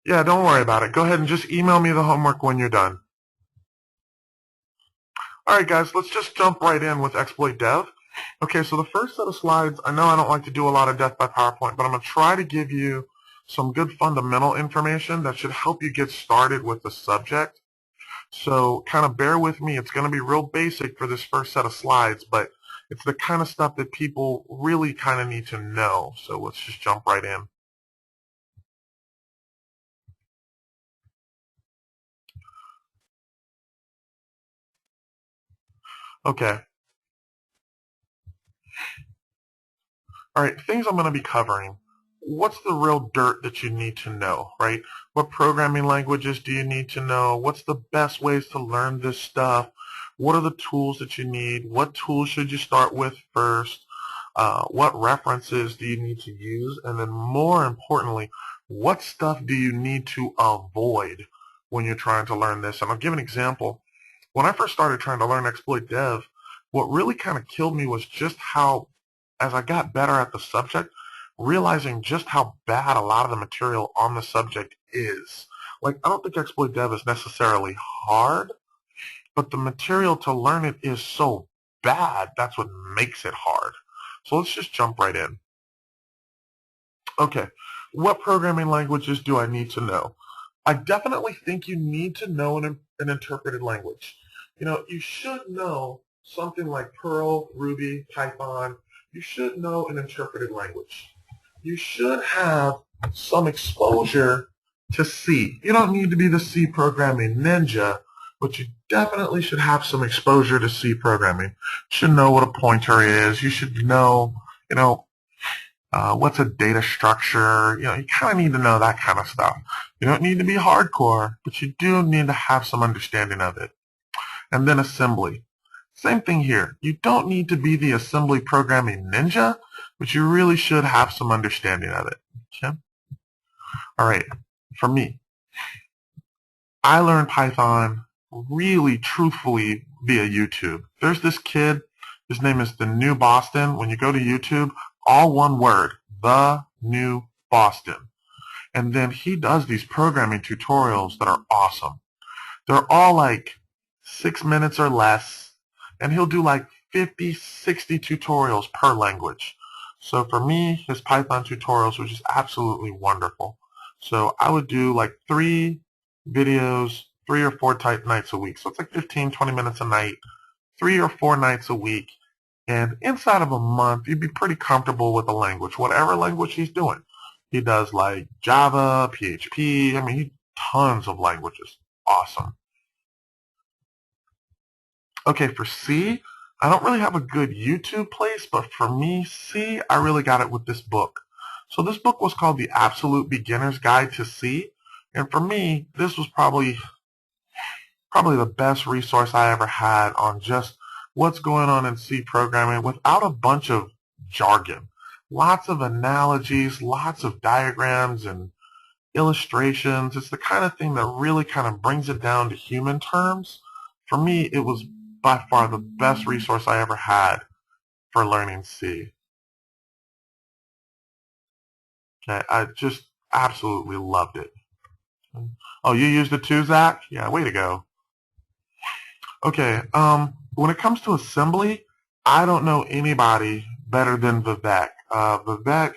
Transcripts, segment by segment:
Yeah, don't worry about it. Go ahead and just email me the homework when you're done. All right, guys, let's just jump right in with exploit dev. Okay, so the first set of slides, I know I don't like to do a lot of death by PowerPoint, but I'm going to try to give you some good fundamental information that should help you get started with the subject. So kind of bear with me. It's going to be real basic for this first set of slides, but it's the kind of stuff that people really kind of need to know. So let's just jump right in. Okay. All right, things I'm going to be covering. What's the real dirt that you need to know, right? What programming languages do you need to know? What's the best ways to learn this stuff? What are the tools that you need? What tools should you start with first? What references do you need to use? And then more importantly, what stuff do you need to avoid when you're trying to learn this? And I'll give an example. When I first started trying to learn exploit dev, what really kind of killed me was just how, as I got better at the subject, realizing just how bad a lot of the material on the subject is. Like, I don't think exploit dev is necessarily hard, but the material to learn it is so bad, that's what makes it hard. So let's just jump right in. Okay, what programming languages do I need to know? I definitely think you need to know an interpreted language. You know, you should know something like Perl, Ruby, Python. You should know an interpreted language. You should have some exposure to C. You don't need to be the C programming ninja, but you definitely should have some exposure to C programming. You should know what a pointer is. You should know, what's a data structure. You kind of need to know that kind of stuff. You don't need to be hardcore, but you do need to have some understanding of it. And then assembly. Same thing here. You don't need to be the assembly programming ninja, but you really should have some understanding of it. Okay? All right. For me, I learned Python really truthfully via YouTube. There's this kid. His name is The New Boston. When you go to YouTube, all one word, The New Boston. And then he does these programming tutorials that are awesome. They're all like 6 minutes or less, and he'll do like 50, 60 tutorials per language. So for me, his Python tutorials were just absolutely wonderful. So I would do like 3 videos, 3 or 4 nights a week. So it's like 15, 20 minutes a night, 3 or 4 nights a week. And inside of a month, you'd be pretty comfortable with the language, whatever language he's doing. He does like Java, PHP, I mean, tons of languages. Awesome. Okay, for C, I don't really have a good YouTube place, but for me, C, I really got it with this book. So this book was called The Absolute Beginner's Guide to C, and for me, this was probably the best resource I ever had on just what's going on in C programming without a bunch of jargon. Lots of analogies, lots of diagrams and illustrations. It's the kind of thing that really kind of brings it down to human terms. For me, it was by far the best resource I ever had for learning C. Okay, I just absolutely loved it. Oh, you used it too, Zach? Yeah, way to go. Okay, when it comes to assembly, I don't know anybody better than Vivek. Vivek,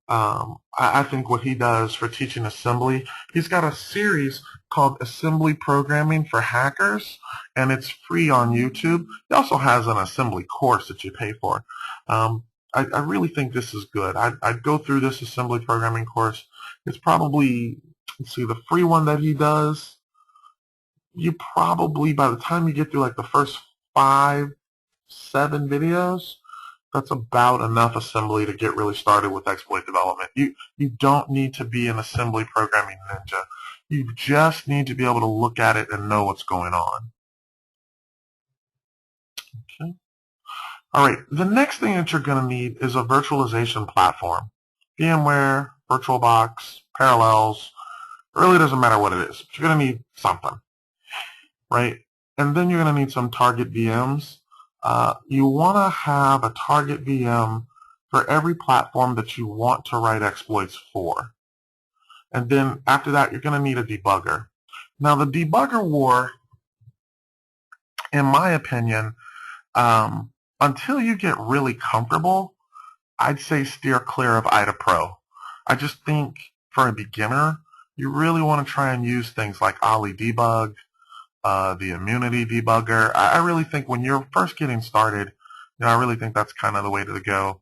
I think what he does for teaching assembly, he's got a series called Assembly Programming for Hackers, and it's free on YouTube. He also has an assembly course that you pay for. I really think this is good. I'd go through this assembly programming course. It's probably, let's see, the free one that he does, you probably, by the time you get through like the first 5, 7 videos, that's about enough assembly to get really started with exploit development. You don't need to be an assembly programming ninja. You just need to be able to look at it and know what's going on. Okay. All right, the next thing that you're going to need is a virtualization platform. VMware, VirtualBox, Parallels, it really doesn't matter what it is, but you're going to need something, right? And then you're going to need some target VMs. You want to have a target VM for every platform that you want to write exploits for. And then after that, you're going to need a debugger. Now, the debugger war, in my opinion, until you get really comfortable, I'd say steer clear of IDA Pro. I just think for a beginner, you really want to try and use things like Ollie Debug, the Immunity Debugger. I really think when you're first getting started, I really think that's kind of the way to go.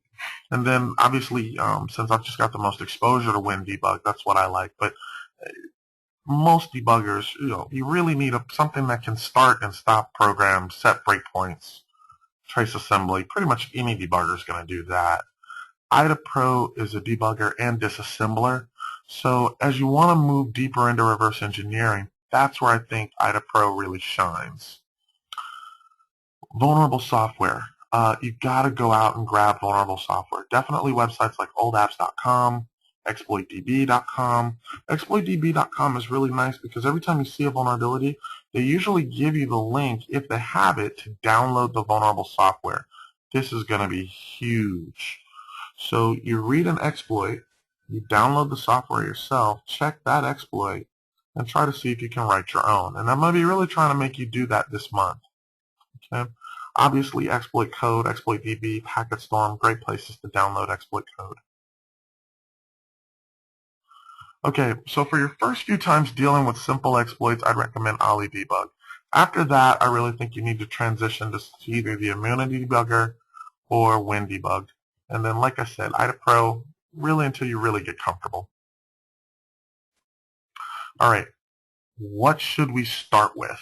And then obviously, since I've just got the most exposure to WinDebug, that's what I like. But most debuggers, you really need something that can start and stop programs, set breakpoints, trace assembly. Pretty much any debugger is going to do that. IDA Pro is a debugger and disassembler. So as you want to move deeper into reverse engineering, that's where I think IDA Pro really shines. Vulnerable software. You've got to go out and grab vulnerable software. Definitely websites like oldapps.com, exploitdb.com. Exploitdb.com is really nice because every time you see a vulnerability, they usually give you the link, if they have it, to download the vulnerable software. This is going to be huge. So you read an exploit, you download the software yourself, check that exploit, and try to see if you can write your own. And I'm going to be really trying to make you do that this month. Okay? Obviously, exploit code, exploit DB, packet storm, great places to download exploit code. Okay, so for your first few times dealing with simple exploits, I'd recommend Ollie Debug. After that, I really think you need to transition to either the Immunity Debugger or WinDebug. And then, like I said, IDA Pro, really until you really get comfortable. All right, what should we start with?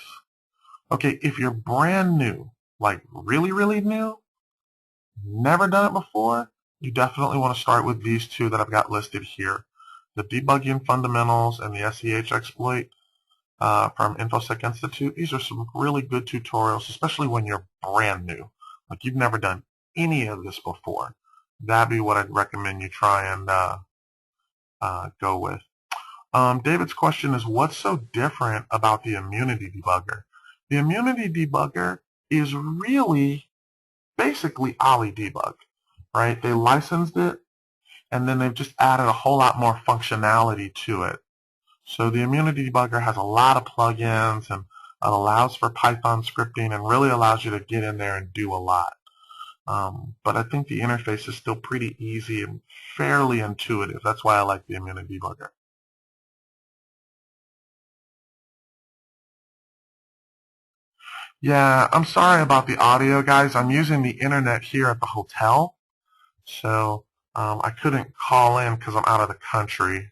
Okay, if you're brand new, like really, really new, never done it before, you definitely want to start with these two that I've got listed here. The Debugging Fundamentals and the SEH Exploit from InfoSec Institute. These are some really good tutorials, especially when you're brand new. Like you've never done any of this before. That'd be what I'd recommend you try and go with. David's question is, what's so different about the Immunity Debugger? The Immunity Debugger is really basically Ollie Debug, right? They licensed it, and then they've just added a whole lot more functionality to it. So the Immunity Debugger has a lot of plugins, and it allows for Python scripting and really allows you to get in there and do a lot. But I think the interface is still pretty easy and fairly intuitive. That's why I like the Immunity Debugger. Yeah, I'm sorry about the audio, guys. I'm using the internet here at the hotel, so I couldn't call in because I'm out of the country.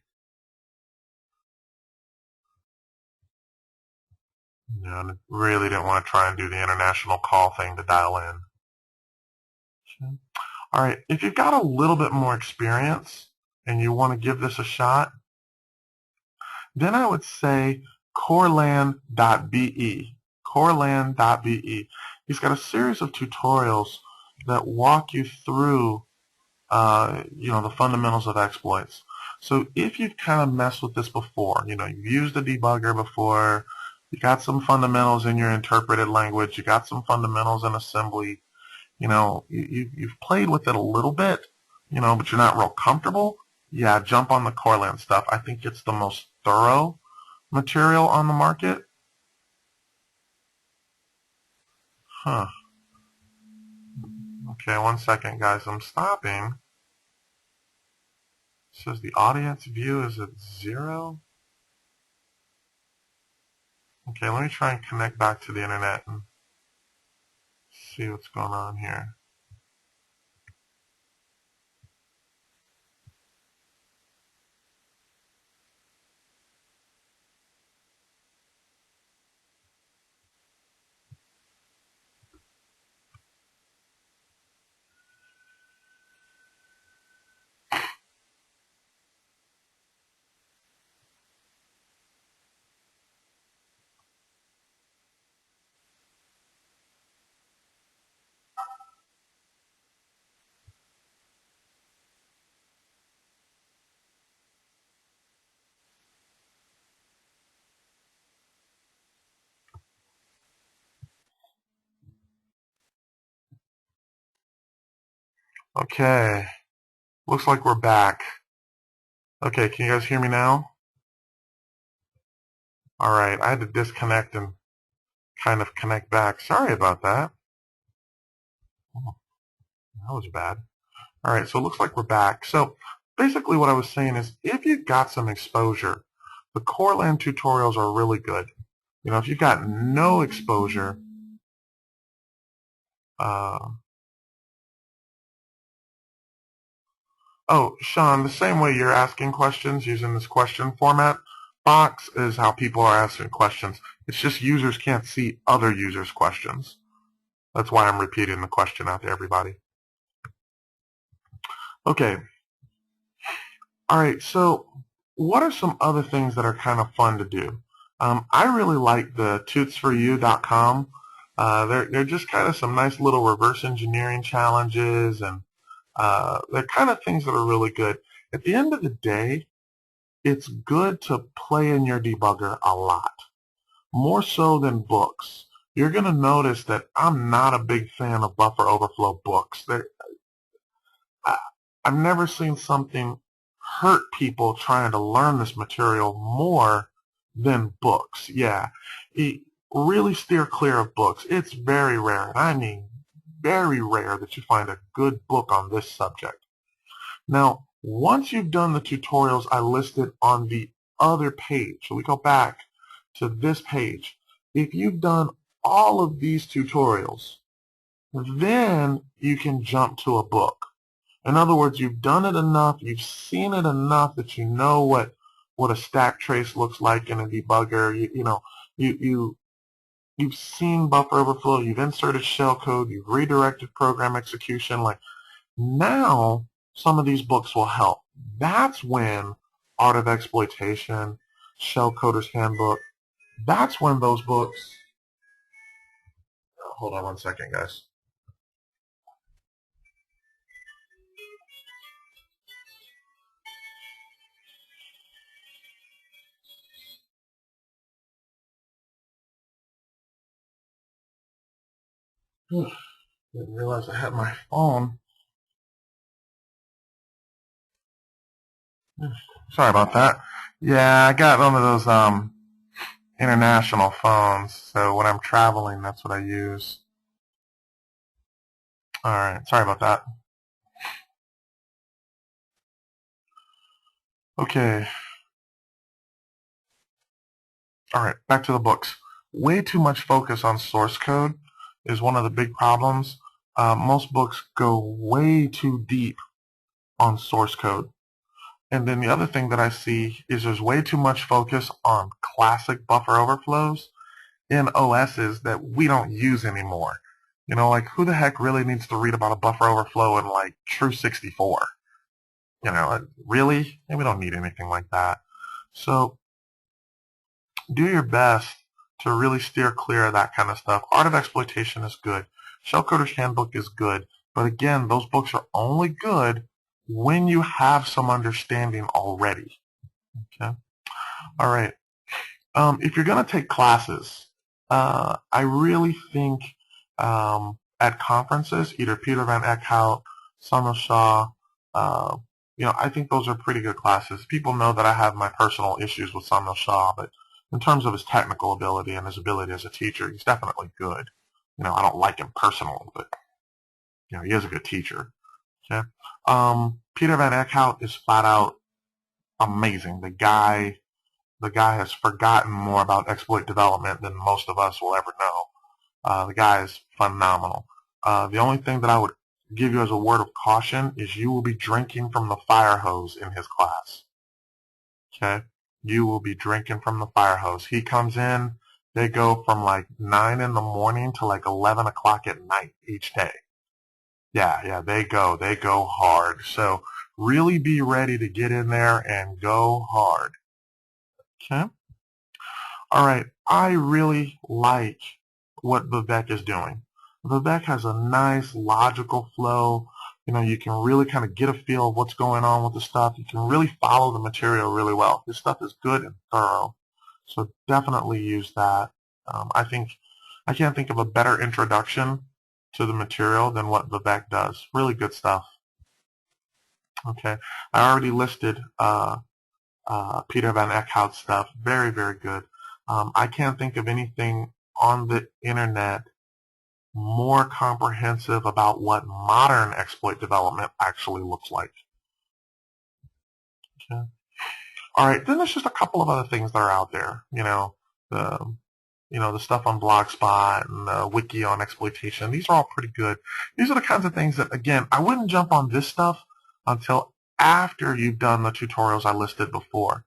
I really didn't want to try and do the international call thing to dial in. Okay. All right, if you've got a little bit more experience and you want to give this a shot, then I would say coreland.be. Coreland.be. He's got a series of tutorials that walk you through the fundamentals of exploits. So if you've kind of messed with this before, you've used a debugger before, you got some fundamentals in your interpreted language, you got some fundamentals in assembly, you've played with it a little bit, but you're not real comfortable, yeah, jump on the Coreland stuff. I think it's the most thorough material on the market. Huh. Okay, one second, guys. I'm stopping. It says the audience view is at 0. Okay, let me try and connect back to the internet and see what's going on here. Okay, looks like we're back. Okay, can you guys hear me now? All right, I had to disconnect and kind of connect back. Sorry about that. Oh, that was bad. All right, so it looks like we're back. So basically what I was saying is if you've got some exposure, the Core Land tutorials are really good. If you've got no exposure, oh, Sean, the same way you're asking questions using this question format box is how people are asking questions. It's just users can't see other users' questions. That's why I'm repeating the question out to everybody. Okay. All right, so what are some other things that are kind of fun to do? I really like the tutsforyou.com. They're just kind of some nice little reverse engineering challenges, and they're kind of things that are really good. At the end of the day, it's good to play in your debugger a lot, more so than books. You're going to notice that I'm not a big fan of buffer overflow books. I've never seen something hurt people trying to learn this material more than books. Yeah, really steer clear of books. It's very rare, and I mean very rare, that you find a good book on this subject. Now, once you've done the tutorials I listed on the other page, so we go back to this page. If you've done all of these tutorials, then you can jump to a book. In other words, you've done it enough, you've seen it enough that you know what a stack trace looks like in a debugger. You've seen buffer overflow, you've inserted shellcode, you've redirected program execution. Like, now, some of these books will help. That's when Art of Exploitation, Shellcoder's Handbook, that's when those books. Hold on one second, guys. Didn't realize I had my phone. Sorry about that. Yeah, I got one of those international phones, so when I'm traveling, that's what I use. All right, sorry about that. Okay. All right, back to the books. Way too much focus on source code is one of the big problems. Most books go way too deep on source code. And then the other thing that I see is there's way too much focus on classic buffer overflows in OSs that we don't use anymore. Like, who the heck really needs to read about a buffer overflow in like True 64? Really? We don't need anything like that. So do your best to really steer clear of that kind of stuff. Art of Exploitation is good. Shellcoder's Handbook is good. But again, those books are only good when you have some understanding already. Okay? All right. If you're going to take classes, I really think at conferences, either Peter Van Eckhout, Samuel Shaw, I think those are pretty good classes. People know that I have my personal issues with Samuel Shaw, but in terms of his technical ability and his ability as a teacher, he's definitely good. I don't like him personally, but he is a good teacher. Okay. Peter Van Eckhout is flat out amazing. The guy has forgotten more about exploit development than most of us will ever know. The guy is phenomenal. The only thing that I would give you as a word of caution is you will be drinking from the fire hose in his class. Okay? You will be drinking from the fire hose. He comes in, they go from like 9 in the morning to like 11 o'clock at night each day. Yeah, they go hard. So really be ready to get in there and go hard. Okay? All right, I really like what Vivek is doing. Vivek has a nice logical flow. You can really kind of get a feel of what's going on with the stuff. You can really follow the material really well. This stuff is good and thorough. So definitely use that. I can't think of a better introduction to the material than what Vivek does. Really good stuff. Okay, I already listed Peter Van Eckhout's stuff. Very, very good. I can't think of anything on the internet more comprehensive about what modern exploit development actually looks like. Okay. All right, then there's just a couple of other things that are out there. The stuff on Blogspot and the wiki on exploitation. These are all pretty good. These are the kinds of things that, again, I wouldn't jump on this stuff until after you've done the tutorials I listed before,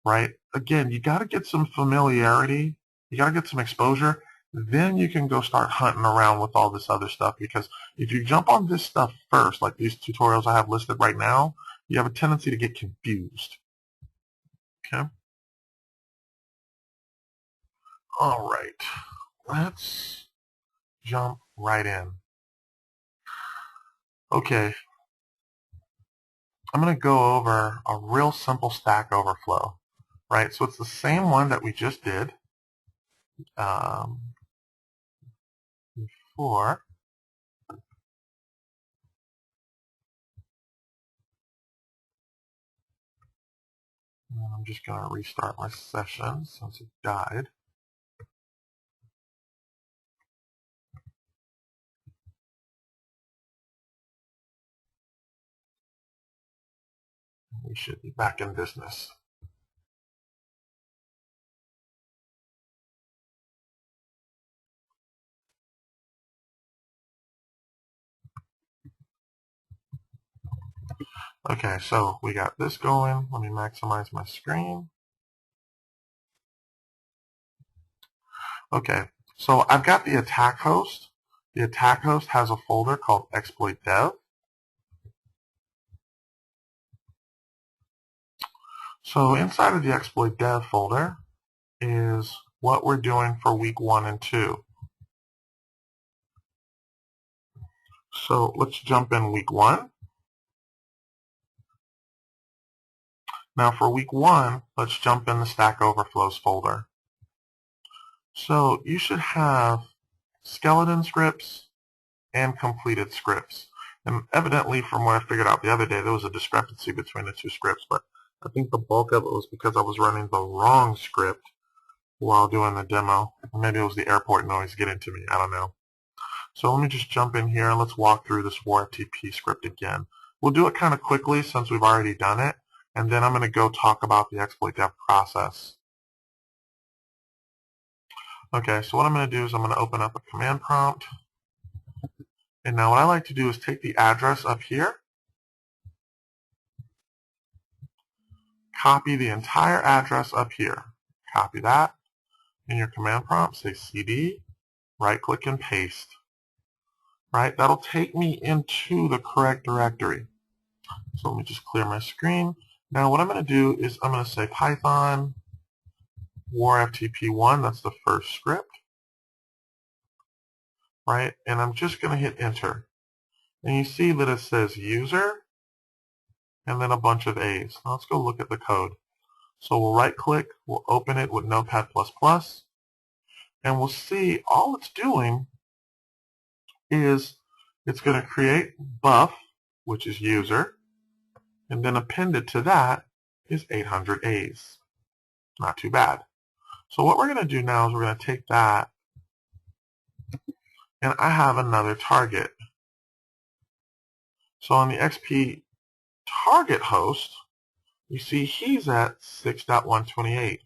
right? Again, you got to get some familiarity. You got to get some exposure. Then you can go start hunting around with all this other stuff, because if you jump on this stuff first, like these tutorials I have listed right now, you have a tendency to get confused. Okay? All right. Let's jump right in. Okay. I'm going to go over a real simple Stack Overflow, right? So it's the same one that we just did before. And I'm just going to restart my session since it died. We should be back in business. Okay, so we got this going. Let me maximize my screen. Okay, so I've got the attack host. The attack host has a folder called exploit dev. So inside of the exploit dev folder is what we're doing for week 1 and 2. So let's jump in week 1. Now for week 1, let's jump in the Stack Overflows folder. So you should have skeleton scripts and completed scripts. And evidently, from what I figured out the other day, there was a discrepancy between the two scripts, but I think the bulk of it was because I was running the wrong script while doing the demo. Or maybe it was the airport noise getting to me. I don't know. So let me just jump in here and let's walk through this WarFTP script again. We'll do it kind of quickly since we've already done it, and then I'm going to go talk about the exploit dev process. Okay, so what I'm going to do is I'm going to open up a command prompt. And now what I like to do is take the address up here, copy the entire address up here. Copy that. In your command prompt, say cd, right-click and paste. Right? That'll take me into the correct directory. So let me just clear my screen. Now what I'm going to do is I'm going to say Python warftp1, that's the first script. Right? And I'm just going to hit enter. And you see that it says user and then a bunch of A's. Now let's go look at the code. So we'll right-click, we'll open it with Notepad++, and we'll see all it's doing is it's going to create buff, which is user, and then appended to that is 800 A's. Not too bad. So what we're going to do now is we're going to take that, and I have another target. So on the XP target host, you see he's at 6.128.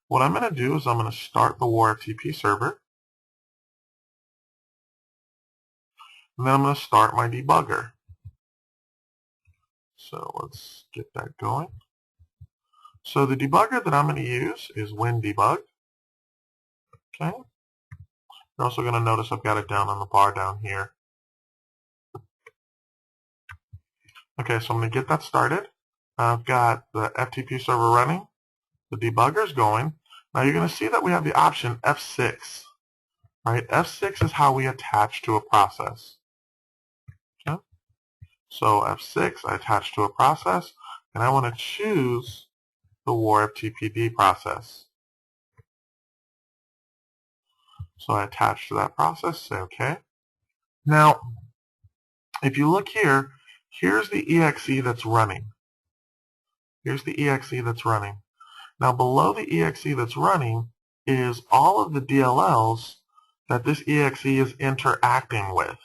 What I'm going to do is I'm going to start the WarFTP server, and then I'm going to start my debugger. So let's get that going. So the debugger that I'm going to use is WinDebug. Okay. You're also going to notice I've got it down on the bar down here. Okay, so I'm going to get that started. I've got the FTP server running. The debugger is going. Now you're going to see that we have the option F6. Right? F6 is how we attach to a process. Okay? So F6, I attach to a process, and I want to choose the warftpd process. So I attach to that process, say OK. Now, if you look here, here's the exe that's running. Here's the exe that's running. Now below the exe that's running is all of the DLLs that this exe is interacting with.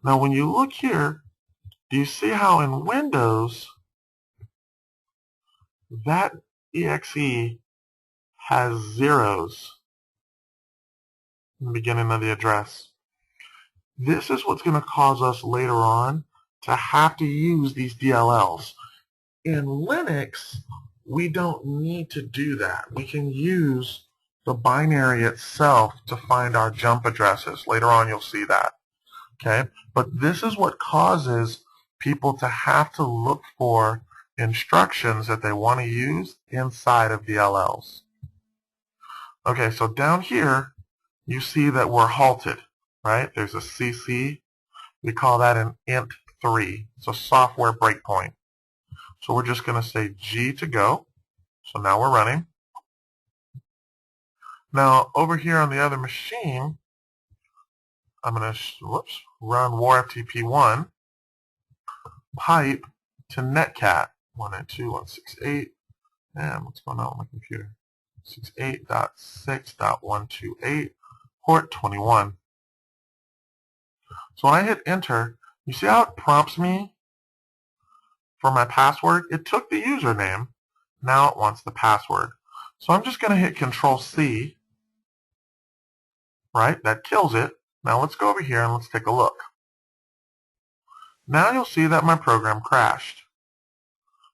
Now when you look here, do you see how in Windows that exe has zeros in the beginning of the address? This is what's going to cause us later on to have to use these DLLs. In Linux, we don't need to do that. We can use the binary itself to find our jump addresses. Later on, you'll see that. Okay? But this is what causes people to have to look for instructions that they want to use inside of DLLs. Okay, so down here, you see that we're halted, right? There's a CC. We call that an int3. It's a software breakpoint. So we're just going to say G to go. So now we're running. Now over here on the other machine, I'm going to run warftp1 pipe to netcat 192.168. And what's going on with my computer? 68.6.128 port 21. So when I hit enter, you see how it prompts me for my password? It took the username. Now it wants the password. So I'm just going to hit Control C. Right? That kills it. Now let's go over here and let's take a look. Now you'll see that my program crashed.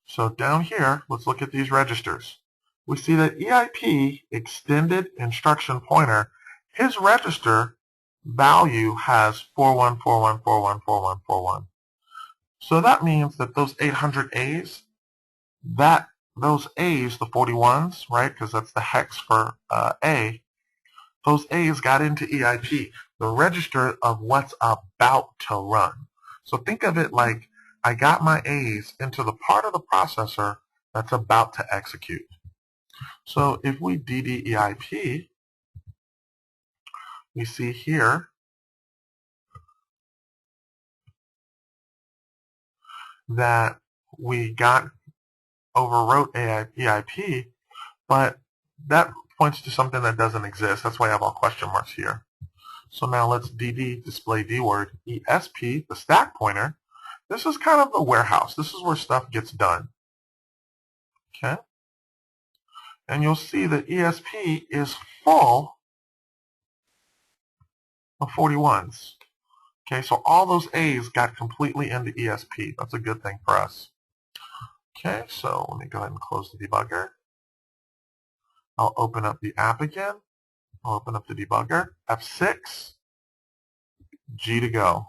So down here, let's look at these registers. We see that EIP, extended instruction pointer, his register value has 4141414141. So that means that those 800 A's, those A's, the 41s, right, because that's the hex for A, those A's got into EIP, the register of what's about to run. So think of it like I got my A's into the part of the processor that's about to execute. So if we DDEIP, we see here that we overwrote EIP, but that points to something that doesn't exist. That's why I have all question marks here. So now let's DD display DWORD ESP, the stack pointer. This is kind of the warehouse. This is where stuff gets done. Okay? And you'll see that ESP is full of 41s. Okay, so all those A's got completely into ESP. That's a good thing for us. Okay, so let me go ahead and close the debugger. I'll open up the app again. I'll open up the debugger. F6, G to go.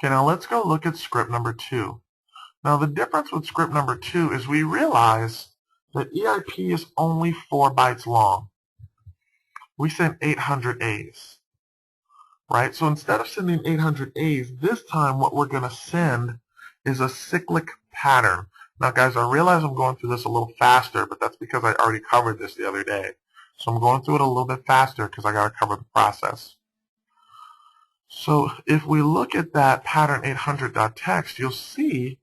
Okay, now let's go look at script number 2. Now the difference with script number 2 is we realize that EIP is only 4 bytes long. We sent 800 A's. Right? So instead of sending 800 A's, this time what we're going to send is a cyclic pattern. Now guys, I realize I'm going through this a little faster, but that's because I already covered this the other day. So I'm going through it a little bit faster because I got to cover the process. So if we look at that pattern 800.txt, you'll see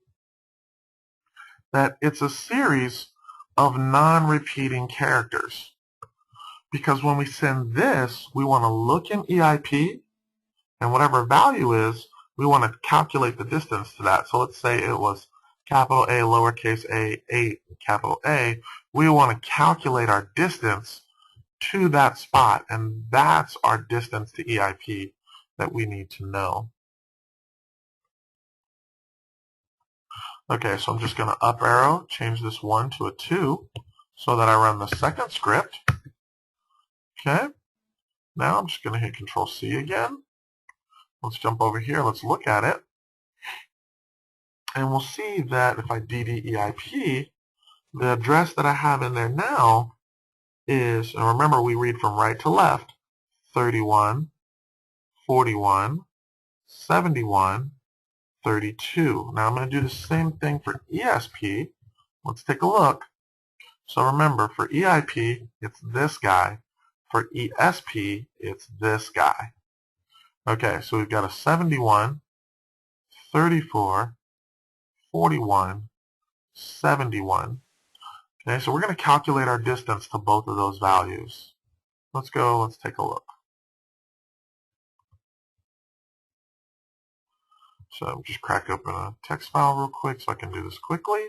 that it's a series of non-repeating characters. Because when we send this, we want to look in EIP, and whatever value is, we want to calculate the distance to that. So let's say it was capital A, lowercase a, 8, capital A. We want to calculate our distance to that spot, and that's our distance to EIP that we need to know. Okay, so I'm just going to up arrow, change this 1 to a 2 so that I run the second script. Okay, now I'm just going to hit Control C again. Let's jump over here, let's look at it. And we'll see that if I DDEIP, the address that I have in there now is, and remember we read from right to left, 31, 41, 71, 32. Now I'm going to do the same thing for ESP. Let's take a look. So remember, for EIP, it's this guy. For ESP, it's this guy. Okay, so we've got a 71, 34, 41, 71. Okay, so we're going to calculate our distance to both of those values. Let's take a look. So just crack open a text file real quick so I can do this quickly.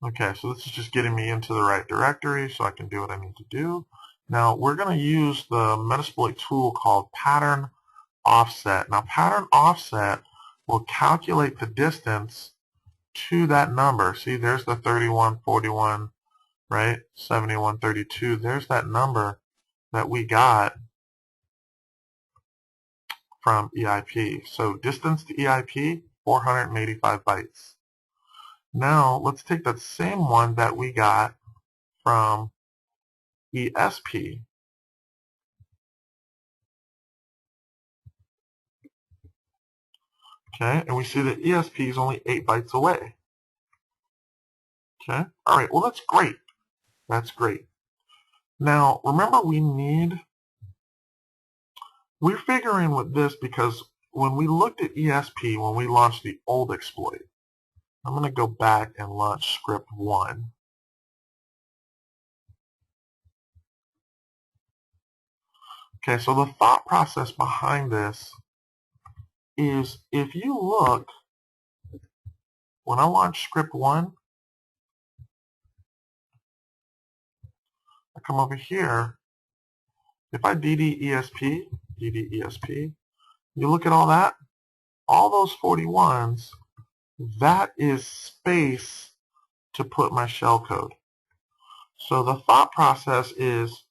Okay, so this is just getting me into the right directory so I can do what I need to do. Now we're going to use the Metasploit tool called pattern offset. Now pattern offset will calculate the distance to that number. See, there's the 3141, right? 7132. There's that number that we got from EIP. So distance to EIP, 485 bytes. Now let's take that same one that we got from ESP. Okay, and we see that ESP is only 8 bytes away. Okay, all right, well that's great. That's great. Now remember we're figuring with this because when we looked at ESP, when we launched the old exploit, I'm going to go back and launch script 1. Okay, so the thought process behind this is if you look, when I launch script 1, I come over here, if I DDESP, you look at all that, all those 41s, that is space to put my shellcode. So the thought process is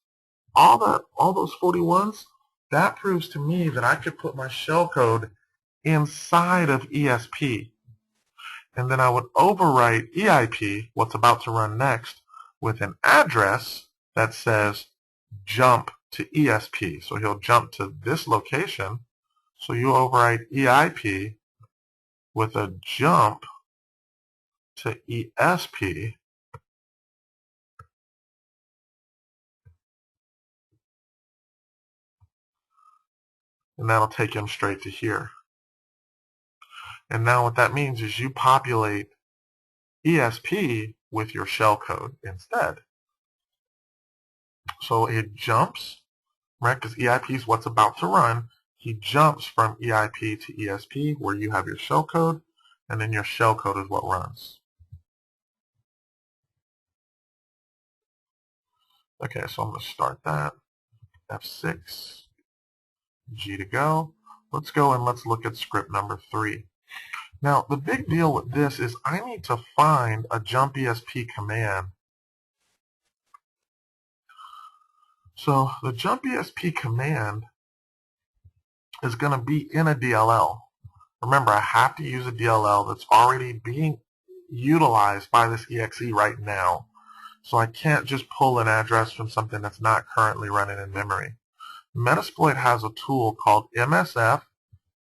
all those 41s, that proves to me that I could put my shellcode inside of ESP. And then I would overwrite EIP, what's about to run next, with an address that says jump to ESP. So he'll jump to this location. So you overwrite EIP with a jump to ESP. And that'll take him straight to here. And now what that means is you populate ESP with your shellcode instead. So it jumps, right, because EIP is what's about to run. He jumps from EIP to ESP where you have your shellcode, and then your shellcode is what runs. Okay, so I'm going to start that. F6, G to go. Let's go and let's look at script number 3. Now, the big deal with this is I need to find a jump ESP command. So the jump ESP command is going to be in a DLL. Remember, I have to use a DLL that's already being utilized by this exe right now. So I can't just pull an address from something that's not currently running in memory. Metasploit has a tool called MSF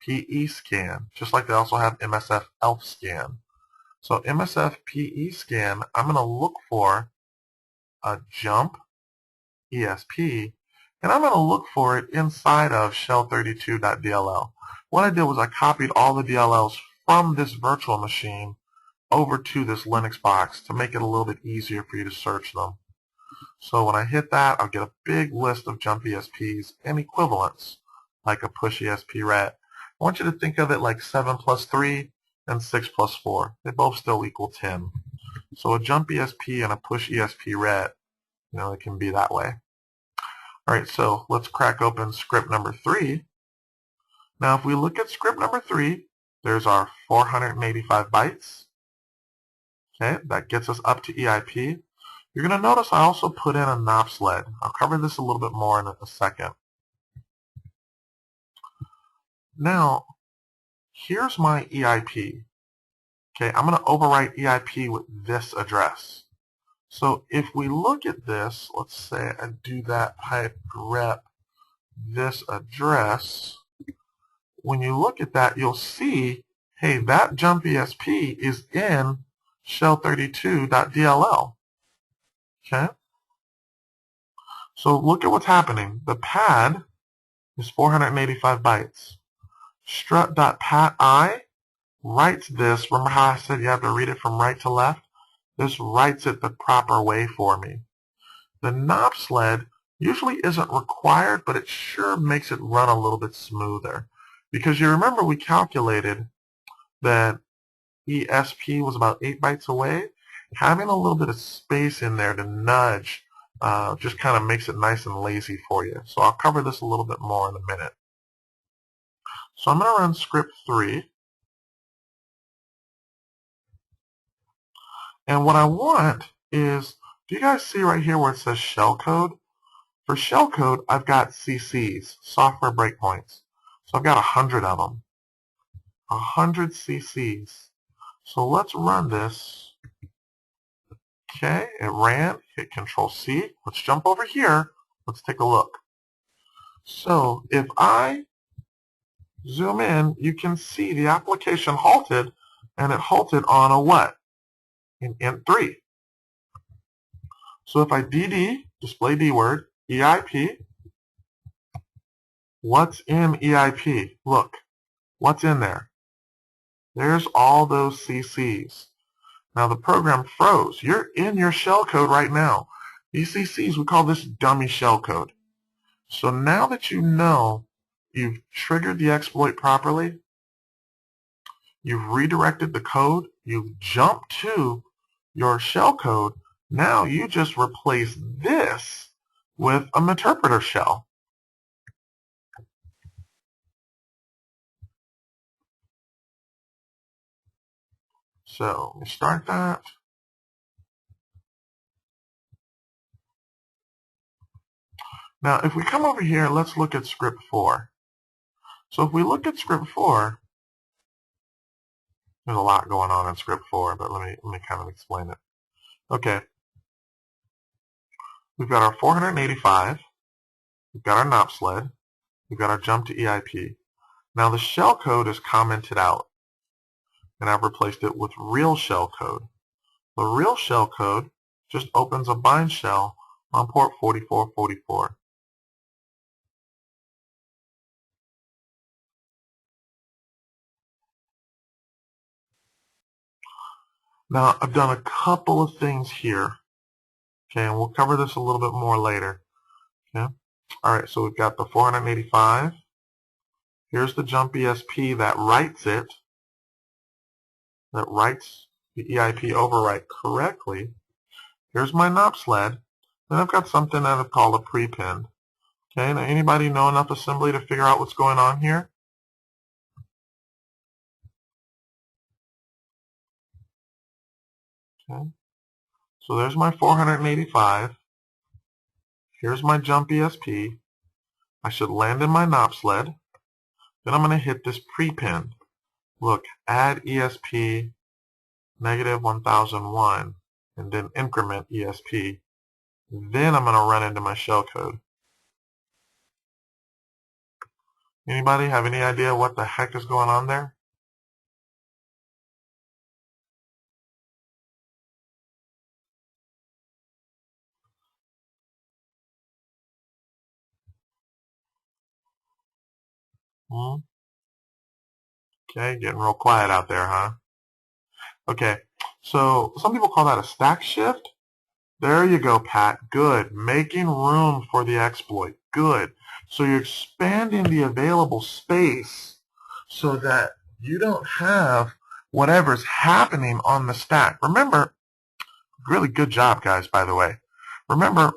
PE scan, just like they also have MSF ELF scan. So MSF PE scan, I'm going to look for a jump ESP, and I'm going to look for it inside of shell32.dll. What I did was I copied all the DLLs from this virtual machine over to this Linux box to make it a little bit easier for you to search them. So when I hit that, I'll get a big list of jump ESPs and equivalents, like a push ESP ret. I want you to think of it like 7 plus 3 and 6 plus 4. They both still equal 10. So a jump ESP and a push ESP ret, it can be that way. All right, so let's crack open script number 3. Now, if we look at script number 3, there's our 485 bytes. Okay, that gets us up to EIP. You're going to notice I also put in a NOP sled. I'll cover this a little bit more in a second. Now, here's my EIP. Okay, I'm going to overwrite EIP with this address. So if we look at this, let's say I do that pipe grep this address. When you look at that, you'll see, hey, that jump ESP is in shell32.dll. Okay? So look at what's happening. The pad is 485 bytes. Strut.pat_i writes this. Remember how I said you have to read it from right to left? This writes it the proper way for me. The knob sled usually isn't required, but it sure makes it run a little bit smoother. Because you remember we calculated that ESP was about 8 bytes away. Having a little bit of space in there to nudge just kind of makes it nice and lazy for you. So I'll cover this a little bit more in a minute. So I'm going to run script 3. And what I want is, do you guys see right here where it says shellcode? For shellcode, I've got CCs, software breakpoints. So I've got 100 of them. 100 CCs. So let's run this. Okay, it ran. Hit Control C. Let's jump over here. Let's take a look. So if I zoom in, you can see the application halted, and it halted on a what? In int3. So if I DD, display DWord, EIP, what's in EIP? Look, what's in there? There's all those CCs. Now the program froze. You're in your shellcode right now. These CCs, we call this dummy shellcode. So now that you know you've triggered the exploit properly, you've redirected the code, you've jumped to your shellcode, now you just replace this with an interpreter shell. So let me start that. Now if we come over here, let's look at script 4. So if we look at script 4, there's a lot going on in script 4, but let me kind of explain it. Okay. We've got our 485. We've got our NOP sled. We've got our jump to EIP. Now the shell code is commented out, and I've replaced it with real shell code. The real shell code just opens a bind shell on port 4444. Now I've done a couple of things here. Okay, and we'll cover this a little bit more later. Okay. All right, so we've got the 485. Here's the jump ESP that writes it, that writes the EIP overwrite correctly. Here's my NOP sled. Then I've got something that I've called a prepend. Okay, now anybody know enough assembly to figure out what's going on here? Okay, so there's my 485. Here's my jump ESP. I should land in my NOP sled. Then I'm going to hit this prepend. Look, add ESP negative 1001, and then increment ESP. Then I'm going to run into my shellcode. Anybody have any idea what the heck is going on there? Okay, getting real quiet out there, huh? Okay, so some people call that a stack shift. There you go, Pat. Good. Making room for the exploit. Good. So you're expanding the available space so that you don't have whatever's happening on the stack. Remember, really good job, guys, by the way. Remember,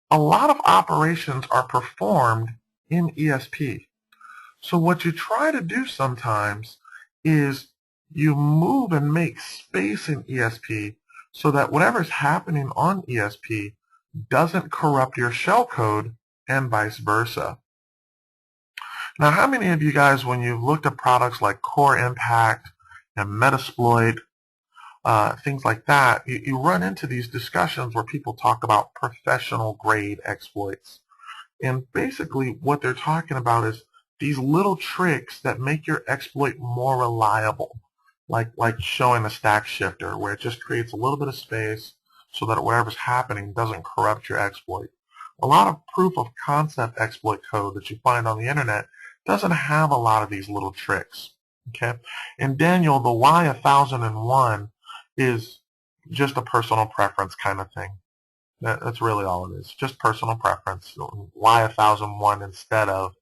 a lot of operations are performed in ESP. So what you try to do sometimes is you move and make space in ESP so that whatever's happening on ESP doesn't corrupt your shellcode and vice versa. Now, how many of you guys, when you've looked at products like Core Impact and Metasploit, things like that, you run into these discussions where people talk about professional grade exploits. And basically what they're talking about is these little tricks that make your exploit more reliable, like showing a stack shifter, where it just creates a little bit of space so that whatever's happening doesn't corrupt your exploit. A lot of proof of concept exploit code that you find on the internet doesn't have a lot of these little tricks. Okay, and Daniel, the Y 1001 is just a personal preference kind of thing. That's really all it is, just personal preference. Y 1001 instead of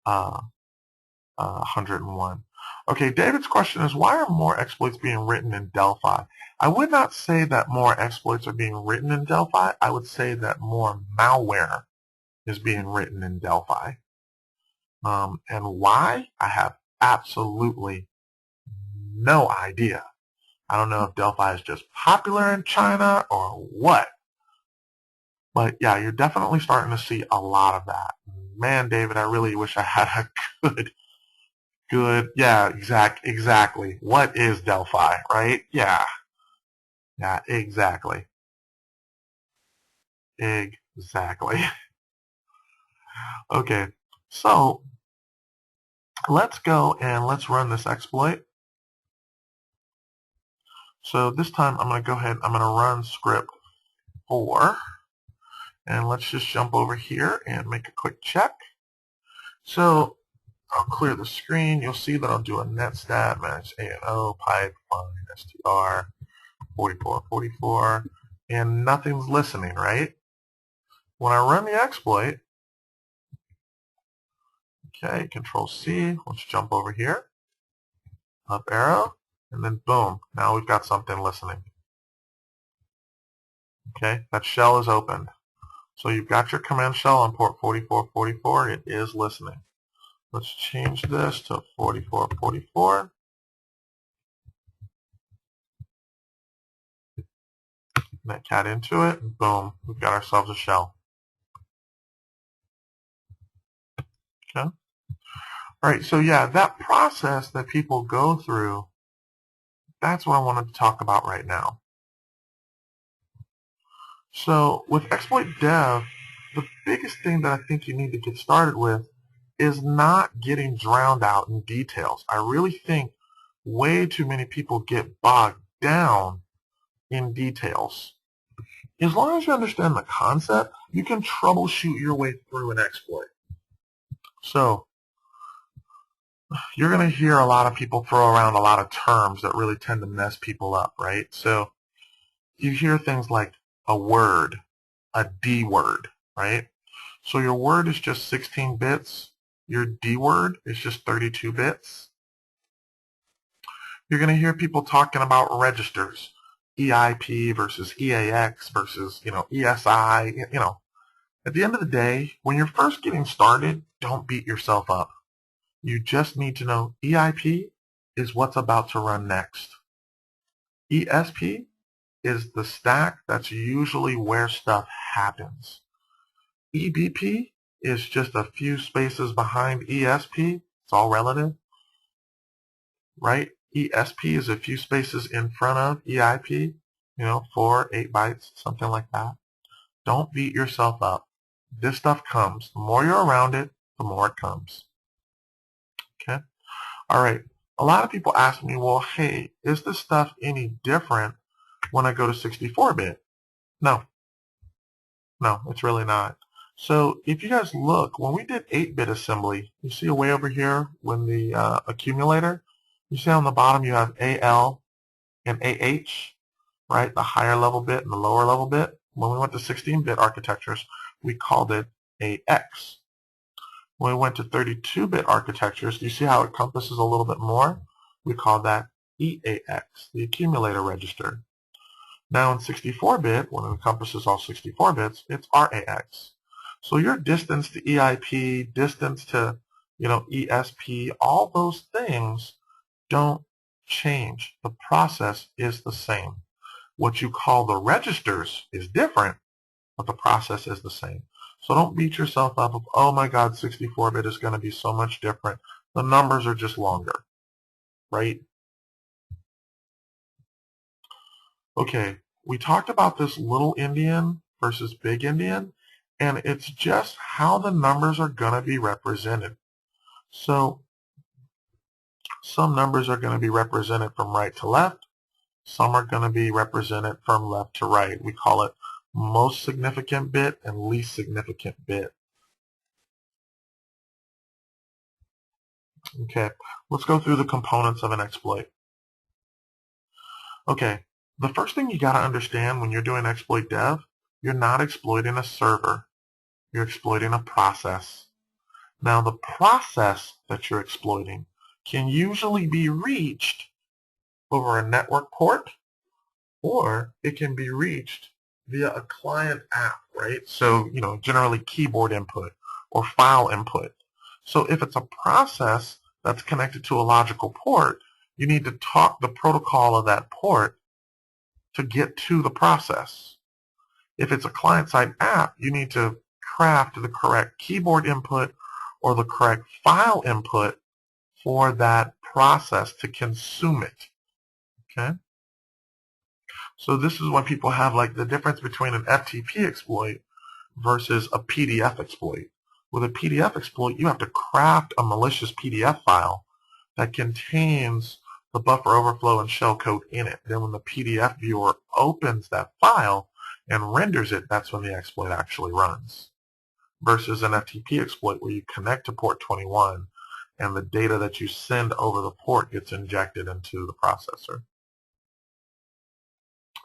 101. Okay, David's question is, why are more exploits being written in Delphi? I would not say that more exploits are being written in Delphi. I would say that more malware is being written in Delphi. And why? I have absolutely no idea. I don't know if Delphi is just popular in China or what. But yeah, you're definitely starting to see a lot of that. Man, David, I really wish I had a yeah, exactly. What is Delphi, right? Yeah, exactly. Exactly. Okay, so let's go and let's run this exploit. So this time I'm going to go ahead, I'm going to run script 4. And let's just jump over here and make a quick check. So I'll clear the screen. You'll see that I'll do a netstat manage ANO pipe find str 4444, and nothing's listening, right? When I run the exploit, okay, Control C, let's jump over here, up arrow, and then boom, now we've got something listening. Okay, that shell is opened. So you've got your command shell on port 4444, it is listening. Let's change this to 4444. Netcat into it, and boom, we've got ourselves a shell. Okay. All right, so yeah, that process that people go through, that's what I wanted to talk about right now. So with exploit dev, the biggest thing that I think you need to get started with is not getting drowned out in details. I really think way too many people get bogged down in details. As long as you understand the concept, you can troubleshoot your way through an exploit. So you're going to hear a lot of people throw around a lot of terms that really tend to mess people up, right? So you hear things like a word, a D word, right? So your word is just 16 bits. Your D word is just 32 bits. You're going to hear people talking about registers, EIP versus EAX versus, ESI, At the end of the day, when you're first getting started, don't beat yourself up. You just need to know EIP is what's about to run next. ESP is the stack that's usually where stuff happens. EBP is just a few spaces behind ESP. It's all relative, right? ESP is a few spaces in front of EIP, 4, 8 bytes, something like that. Don't beat yourself up. This stuff comes. The more you're around it, the more it comes. Okay? All right. A lot of people ask me, well, hey, is this stuff any different when I go to 64-bit? No. No, it's really not. So if you guys look, when we did 8-bit assembly, you see way over here when the accumulator, you see on the bottom you have AL and AH, right? The higher level bit and the lower level bit. When we went to 16-bit architectures, we called it AX. When we went to 32-bit architectures, do you see how it encompasses a little bit more? We call that EAX, the accumulator register. Now in 64-bit, when it encompasses all 64 bits, it's RAX. So your distance to EIP, distance to ESP, all those things don't change. The process is the same. What you call the registers is different, but the process is the same. So don't beat yourself up of, oh my God, 64-bit is going to be so much different. The numbers are just longer, right? Okay, we talked about this little endian versus big endian, and it's just how the numbers are going to be represented. So some numbers are going to be represented from right to left. Some are going to be represented from left to right. We call it most significant bit and least significant bit. Okay, let's go through the components of an exploit. Okay, the first thing you got to understand when you're doing exploit dev, you're not exploiting a server, you're exploiting a process. Now the process that you're exploiting can usually be reached over a network port, or it can be reached via a client app, right? So, generally keyboard input or file input. So if it's a process that's connected to a logical port, you need to talk the protocol of that port to get to the process. If it's a client-side app, you need to craft the correct keyboard input or the correct file input for that process to consume it. Okay? So this is why people have like the difference between an FTP exploit versus a PDF exploit. With a PDF exploit, you have to craft a malicious PDF file that contains the buffer overflow and shellcode in it. Then when the PDF viewer opens that file and renders it, that's when the exploit actually runs. Versus an FTP exploit where you connect to port 21 and the data that you send over the port gets injected into the processor.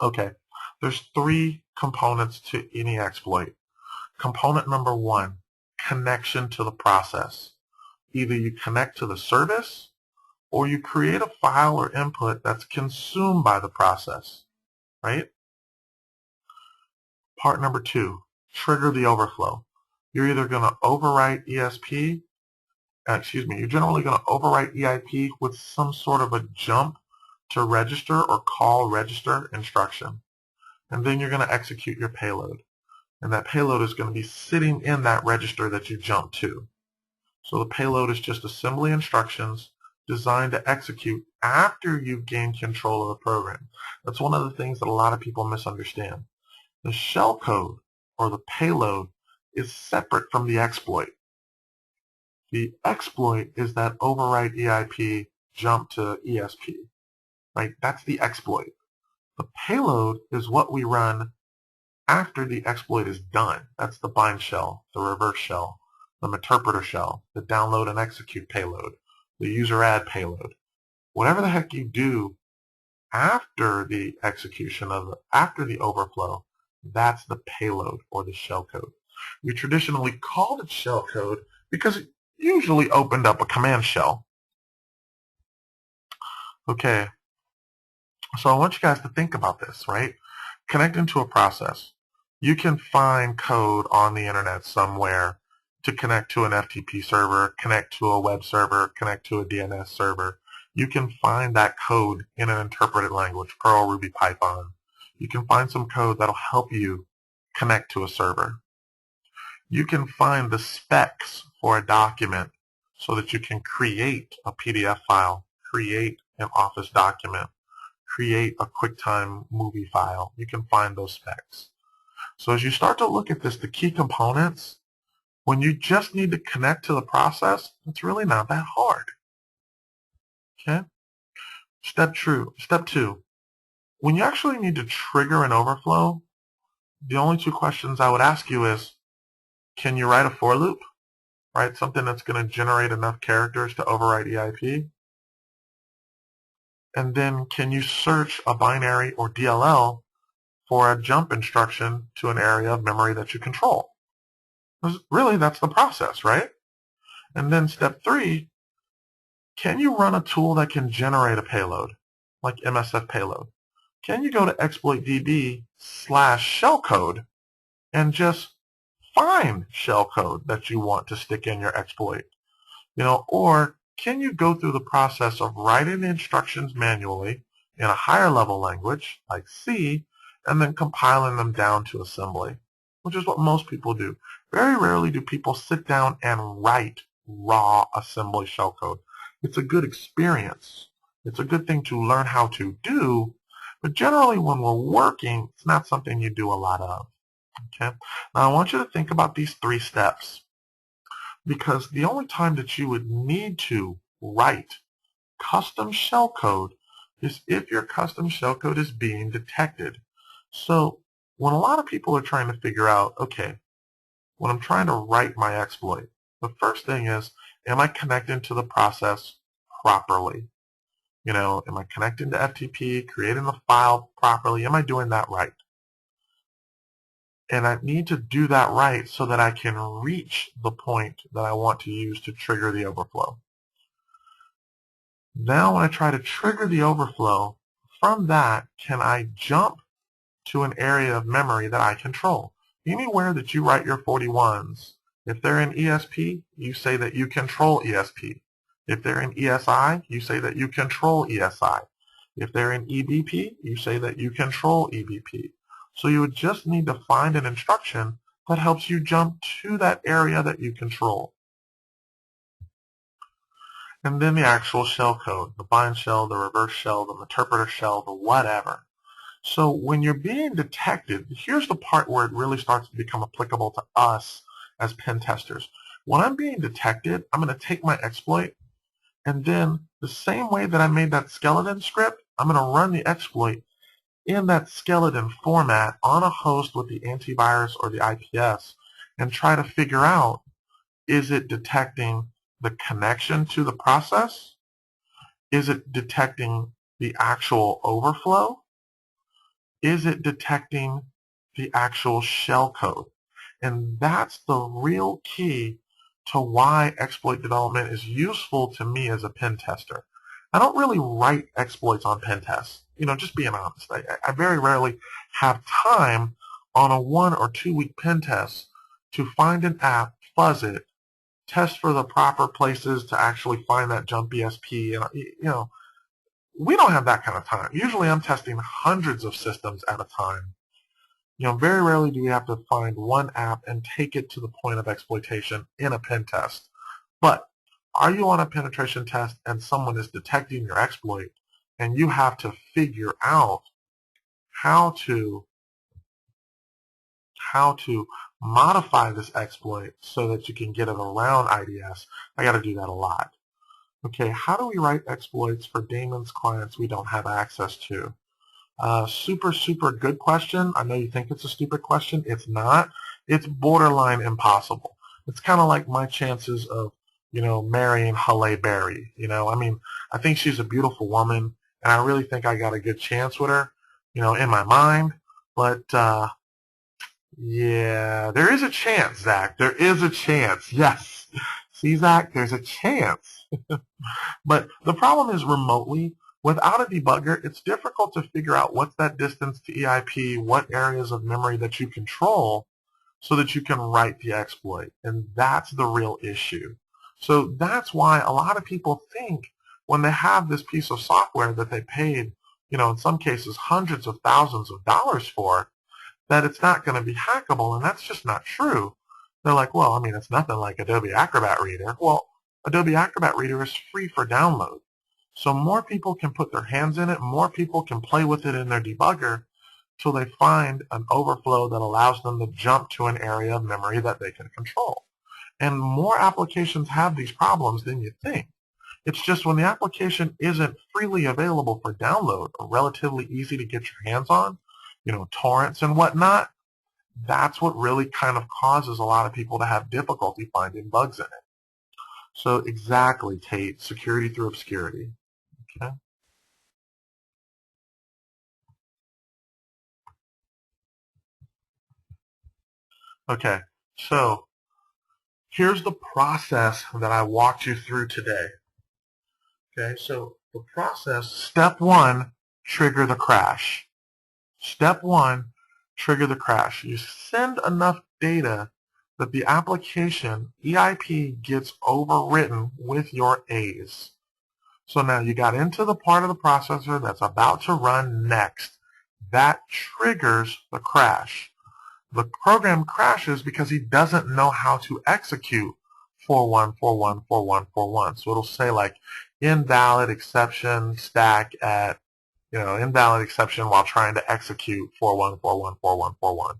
Okay, there's 3 components to any exploit. Component number 1, connection to the process. Either you connect to the service or you create a file or input that's consumed by the process, right? Part number 2, trigger the overflow. You're either going to overwrite you're generally going to overwrite EIP with some sort of a jump to register or call register instruction. And then you're going to execute your payload. And that payload is going to be sitting in that register that you jump to. So the payload is just assembly instructions designed to execute after you've gained control of the program. That's one of the things that a lot of people misunderstand. The shellcode, or the payload, is separate from the exploit. The exploit is that overwrite EIP jump to ESP, right? That's the exploit. The payload is what we run after the exploit is done. That's the bind shell, the reverse shell, the interpreter shell, the download and execute payload, the user add payload. Whatever the heck you do after the execution after the overflow, that's the payload or the shellcode. We traditionally called it shellcode because it usually opened up a command shell. Okay, so I want you guys to think about this, right? Connecting to a process. You can find code on the internet somewhere to connect to an FTP server, connect to a web server, connect to a DNS server. You can find that code in an interpreted language, Perl, Ruby, Python. You can find some code that'll help you connect to a server. You can find the specs for a document so that you can create a PDF file, create an Office document, create a QuickTime movie file. You can find those specs. So as you start to look at this, the key components, when you just need to connect to the process, it's really not that hard. Okay? Step 2, when you actually need to trigger an overflow, the only 2 questions I would ask you is, can you write a for loop? Right? Something that's going to generate enough characters to overwrite EIP? And then can you search a binary or DLL for a jump instruction to an area of memory that you control? Because really, that's the process, right? And then step 3, can you run a tool that can generate a payload, like MSF payload? Can you go to exploitdb/shellcode and just find shellcode that you want to stick in your exploit? Or can you go through the process of writing the instructions manually in a higher level language like C and then compiling them down to assembly, which is what most people do. Very rarely do people sit down and write raw assembly shellcode. It's a good experience. It's a good thing to learn how to do, but generally when we're working, it's not something you do a lot of. Okay? Now I want you to think about these 3 steps, because the only time that you would need to write custom shellcode is if your custom shellcode is being detected. So when a lot of people are trying to figure out, okay, when I'm trying to write my exploit, the first thing is am I connecting to the process properly? Am I connecting to FTP, creating the file properly? Am I doing that right? And I need to do that right so that I can reach the point that I want to use to trigger the overflow. Now when I try to trigger the overflow, from that, can I jump to an area of memory that I control? Anywhere that you write your 41s, if they're in ESP, you say that you control ESP. If they're in ESI, you say that you control ESI. If they're in EBP, you say that you control EBP. So you would just need to find an instruction that helps you jump to that area that you control. And then the actual shell code, the bind shell, the reverse shell, the interpreter shell, the whatever. So when you're being detected, here's the part where it really starts to become applicable to us as pen testers. When I'm being detected, I'm going to take my exploit, and then the same way that I made that skeleton script, I'm going to run the exploit in that skeleton format on a host with the antivirus or the IPS and try to figure out, is it detecting the connection to the process? Is it detecting the actual overflow? Is it detecting the actual shell code? And that's the real key to why exploit development is useful to me as a pen tester. I don't really write exploits on pen tests. Just being honest. I very rarely have time on a 1 or 2 week pen test to find an app, fuzz it, test for the proper places to actually find that jump ESP. And we don't have that kind of time. Usually I'm testing hundreds of systems at a time. Very rarely do we have to find one app and take it to the point of exploitation in a pen test. But are you on a penetration test and someone is detecting your exploit and you have to figure out how to modify this exploit so that you can get it around IDS? I got to do that a lot. Okay, how do we write exploits for daemons clients we don't have access to? Super, super good question. I know you think it's a stupid question. It's not. It's borderline impossible. It's kind of like my chances of, marrying Halle Berry. I think she's a beautiful woman, and I really think I got a good chance with her, in my mind. But, yeah, there is a chance, Zach. There is a chance. Yes. See, Zach, there's a chance. But the problem is remotely, without a debugger, it's difficult to figure out what's that distance to EIP, what areas of memory that you control so that you can write the exploit. And that's the real issue. So that's why a lot of people think when they have this piece of software that they paid, in some cases hundreds of thousands of dollars for, that it's not going to be hackable, and that's just not true. They're like, well, it's nothing like Adobe Acrobat Reader. Well, Adobe Acrobat Reader is free for download. So more people can put their hands in it, more people can play with it in their debugger till they find an overflow that allows them to jump to an area of memory that they can control. And more applications have these problems than you think. It's just when the application isn't freely available for download or relatively easy to get your hands on, torrents and whatnot, that's what really kind of causes a lot of people to have difficulty finding bugs in it. So exactly, Tate, security through obscurity. Okay. Okay, so here's the process that I walked you through today. Okay, so the process, step 1, trigger the crash. Step 1, trigger the crash. You send enough data that the application, EIP, gets overwritten with your A's. So now you got into the part of the processor that's about to run next. That triggers the crash. The program crashes because he doesn't know how to execute 41414141. So it'll say like invalid exception stack at, invalid exception while trying to execute 41414141.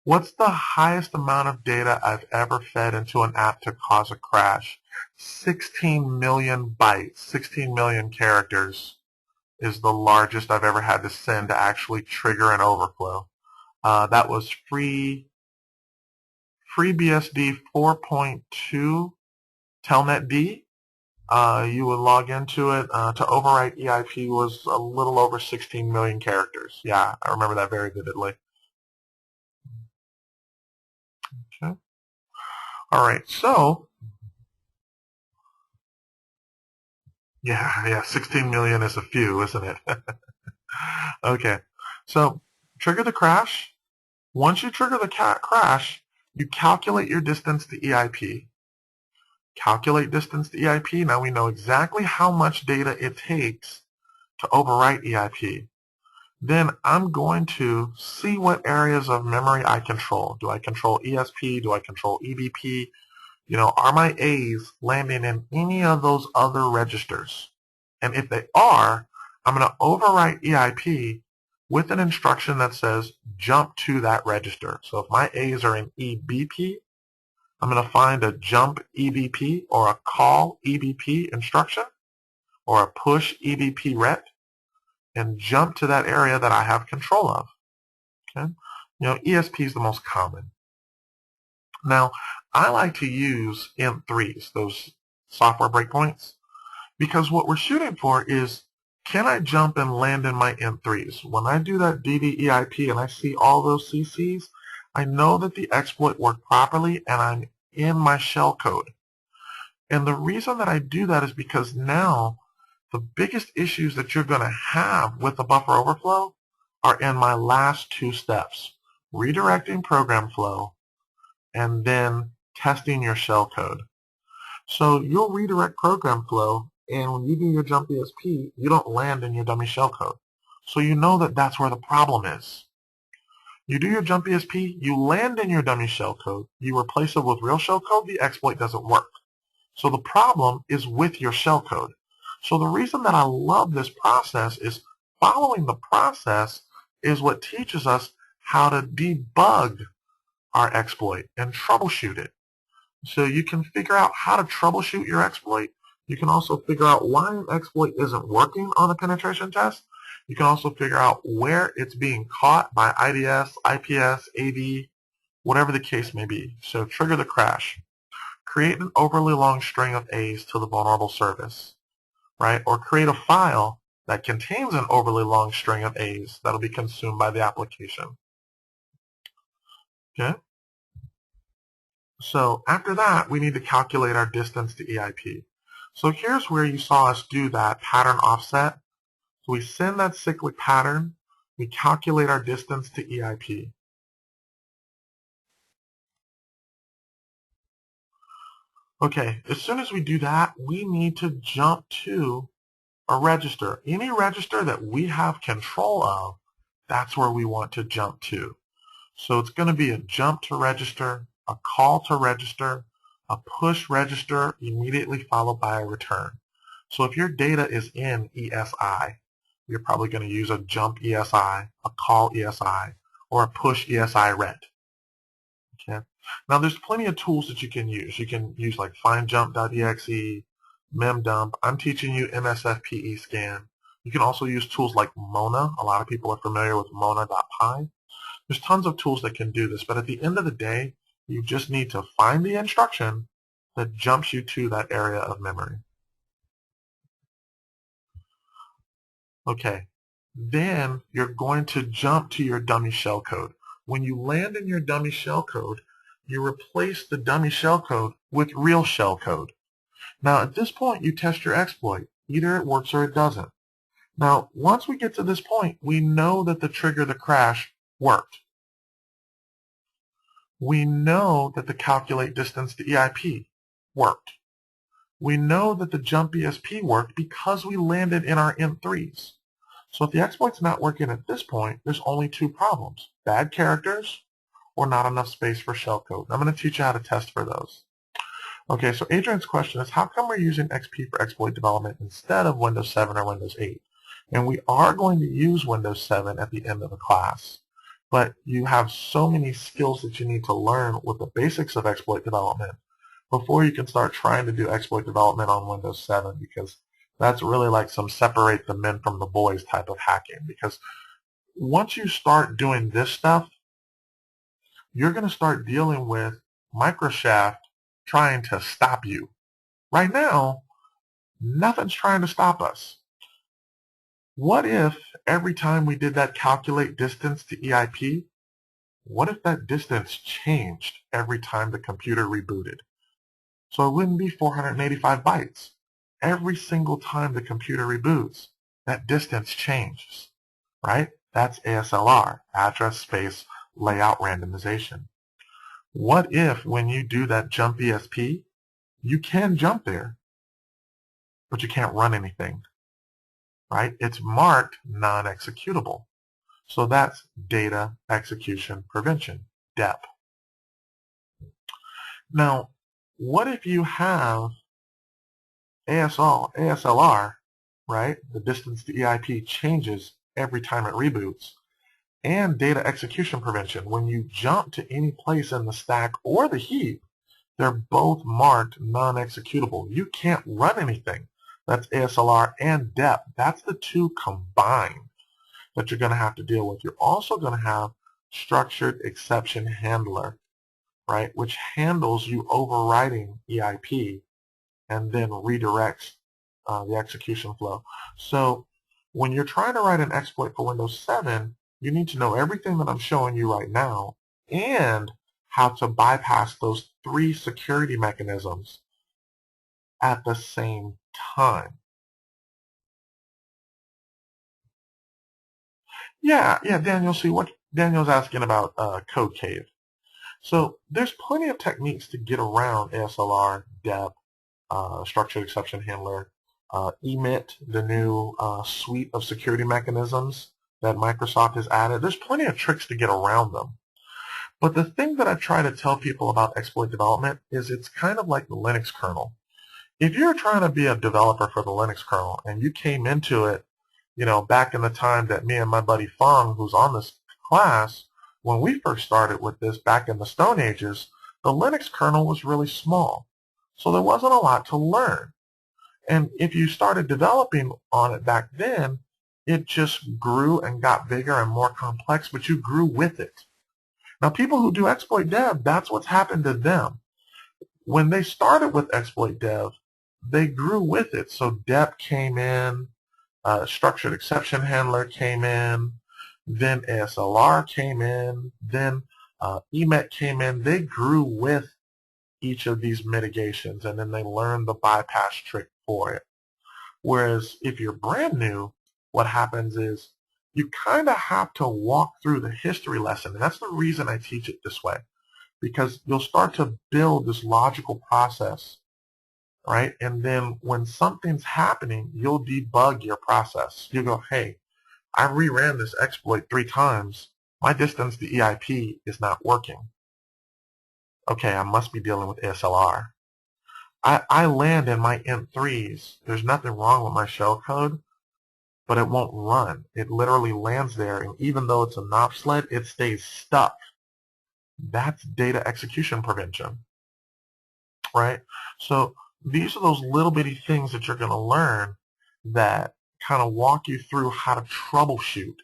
What's the highest amount of data I've ever fed into an app to cause a crash? 16 million bytes, 16 million characters is the largest I've ever had to send to actually trigger an overflow. That was FreeBSD 4.2 Telnet D, you would log into it to overwrite EIP was a little over 16 million characters. Yeah, I remember that very vividly. Okay. All right, so yeah, 16 million is a few, isn't it? Okay, so trigger the crash. Once you trigger the crash, you calculate your distance to EIP. Calculate distance to EIP. Now we know exactly how much data it takes to overwrite EIP. Then I'm going to see what areas of memory I control. Do I control ESP? Do I control EBP? Are my A's landing in any of those other registers? And if they are, I'm going to overwrite EIP with an instruction that says jump to that register. So if my A's are in EBP, I'm going to find a jump EBP or a call EBP instruction or a push EBP ret and jump to that area that I have control of. Okay? ESP is the most common. Now, I like to use M3s, those software breakpoints, because what we're shooting for is, can I jump and land in my M3s? When I do that DDEIP and I see all those CCs, I know that the exploit worked properly and I'm in my shellcode. And the reason that I do that is because now the biggest issues that you're going to have with the buffer overflow are in my last two steps, redirecting program flow and then testing your shellcode. So you'll redirect program flow, and when you do your jump ESP, you don't land in your dummy shellcode. So you know that that's where the problem is. You do your jump ESP, you land in your dummy shellcode, you replace it with real shellcode, the exploit doesn't work. So the problem is with your shellcode. So the reason that I love this process is following the process is what teaches us how to debug our exploit and troubleshoot it. So you can figure out how to troubleshoot your exploit. You can also figure out why an exploit isn't working on a penetration test. You can also figure out where it's being caught by IDS, IPS, AD, whatever the case may be. So trigger the crash. Create an overly long string of A's to the vulnerable service, right? Or create a file that contains an overly long string of A's that'll be consumed by the application. Okay? So after that, we need to calculate our distance to EIP. So here's where you saw us do that pattern offset. So we send that cyclic pattern, we calculate our distance to EIP. Okay, as soon as we do that, we need to jump to a register. Any register that we have control of, that's where we want to jump to. So it's going to be a jump to register, a call to register, a push register immediately followed by a return. So if your data is in ESI, you're probably going to use a jump ESI, a call ESI, or a push ESI ret. Okay. Now there's plenty of tools that you can use. You can use like findjump.exe, memdump. I'm teaching you MSFPE scan. You can also use tools like Mona. A lot of people are familiar with Mona.py. There's tons of tools that can do this, but at the end of the day, you just need to find the instruction that jumps you to that area of memory. Okay, then you're going to jump to your dummy shellcode. When you land in your dummy shellcode, you replace the dummy shellcode with real shellcode. Now at this point, you test your exploit. Either it works or it doesn't. Now, once we get to this point, we know that the trigger the crash worked. We know that the calculate distance to EIP worked. We know that the jump ESP worked because we landed in our M3s. So if the exploit's not working at this point, there's only two problems: bad characters or not enough space for shellcode. I'm going to teach you how to test for those. Okay, so Adrian's question is, how come we're using XP for exploit development instead of Windows 7 or Windows 8? And we are going to use Windows 7 at the end of the class. But you have so many skills that you need to learn with the basics of exploit development before you can start trying to do exploit development on Windows 7, because that's really like some separate the men from the boys type of hacking. Because once you start doing this stuff, you're going to start dealing with Microsoft trying to stop you. Right now, nothing's trying to stop us. What if every time we did that calculate distance to EIP, what if that distance changed every time the computer rebooted? So it wouldn't be 485 bytes. Every single time the computer reboots, that distance changes, right? That's ASLR, address space layout randomization. What if when you do that jump ESP, you can jump there, but you can't run anything, right? It's marked non-executable. So that's data execution prevention, DEP. Now, what if you have ASLR, right? The distance to EIP changes every time it reboots. And data execution prevention, when you jump to any place in the stack or the heap, they're both marked non-executable. You can't run anything. That's ASLR and DEP. That's the two combined that you're going to have to deal with. You're also going to have structured exception handler, right, which handles you overriding EIP and then redirects the execution flow. So when you're trying to write an exploit for Windows 7, you need to know everything that I'm showing you right now and how to bypass those 3 security mechanisms at the same time. Yeah, Daniel, see what Daniel's asking about Code Cave. So there's plenty of techniques to get around ASLR, DEP, structured exception handler, emit, the new suite of security mechanisms that Microsoft has added. There's plenty of tricks to get around them. But the thing that I try to tell people about exploit development is it's kind of like the Linux kernel. If you're trying to be a developer for the Linux kernel and you came into it, back in the time that me and my buddy Fong, who's on this class, when we first started with this back in the Stone Ages, the Linux kernel was really small. So there wasn't a lot to learn. And if you started developing on it back then, it just grew and got bigger and more complex, but you grew with it. Now, people who do exploit dev, that's what's happened to them. When they started with exploit dev, they grew with it. So DEP came in, structured exception handler came in, then ASLR came in, then EMET came in. They grew with each of these mitigations, and then they learned the bypass trick for it. Whereas if you're brand new, what happens is you kind of have to walk through the history lesson, and that's the reason I teach it this way, because you'll start to build this logical process, right? And then when something's happening, you'll debug your process. You go, hey, I reran this exploit 3 times. My distance to EIP is not working. Okay, I must be dealing with ASLR. I land in my int3s. There's nothing wrong with my shellcode, but it won't run. It literally lands there, and even though it's a knob sled, it stays stuck. That's data execution prevention, right? So these are those little bitty things that you're going to learn that kind of walk you through how to troubleshoot,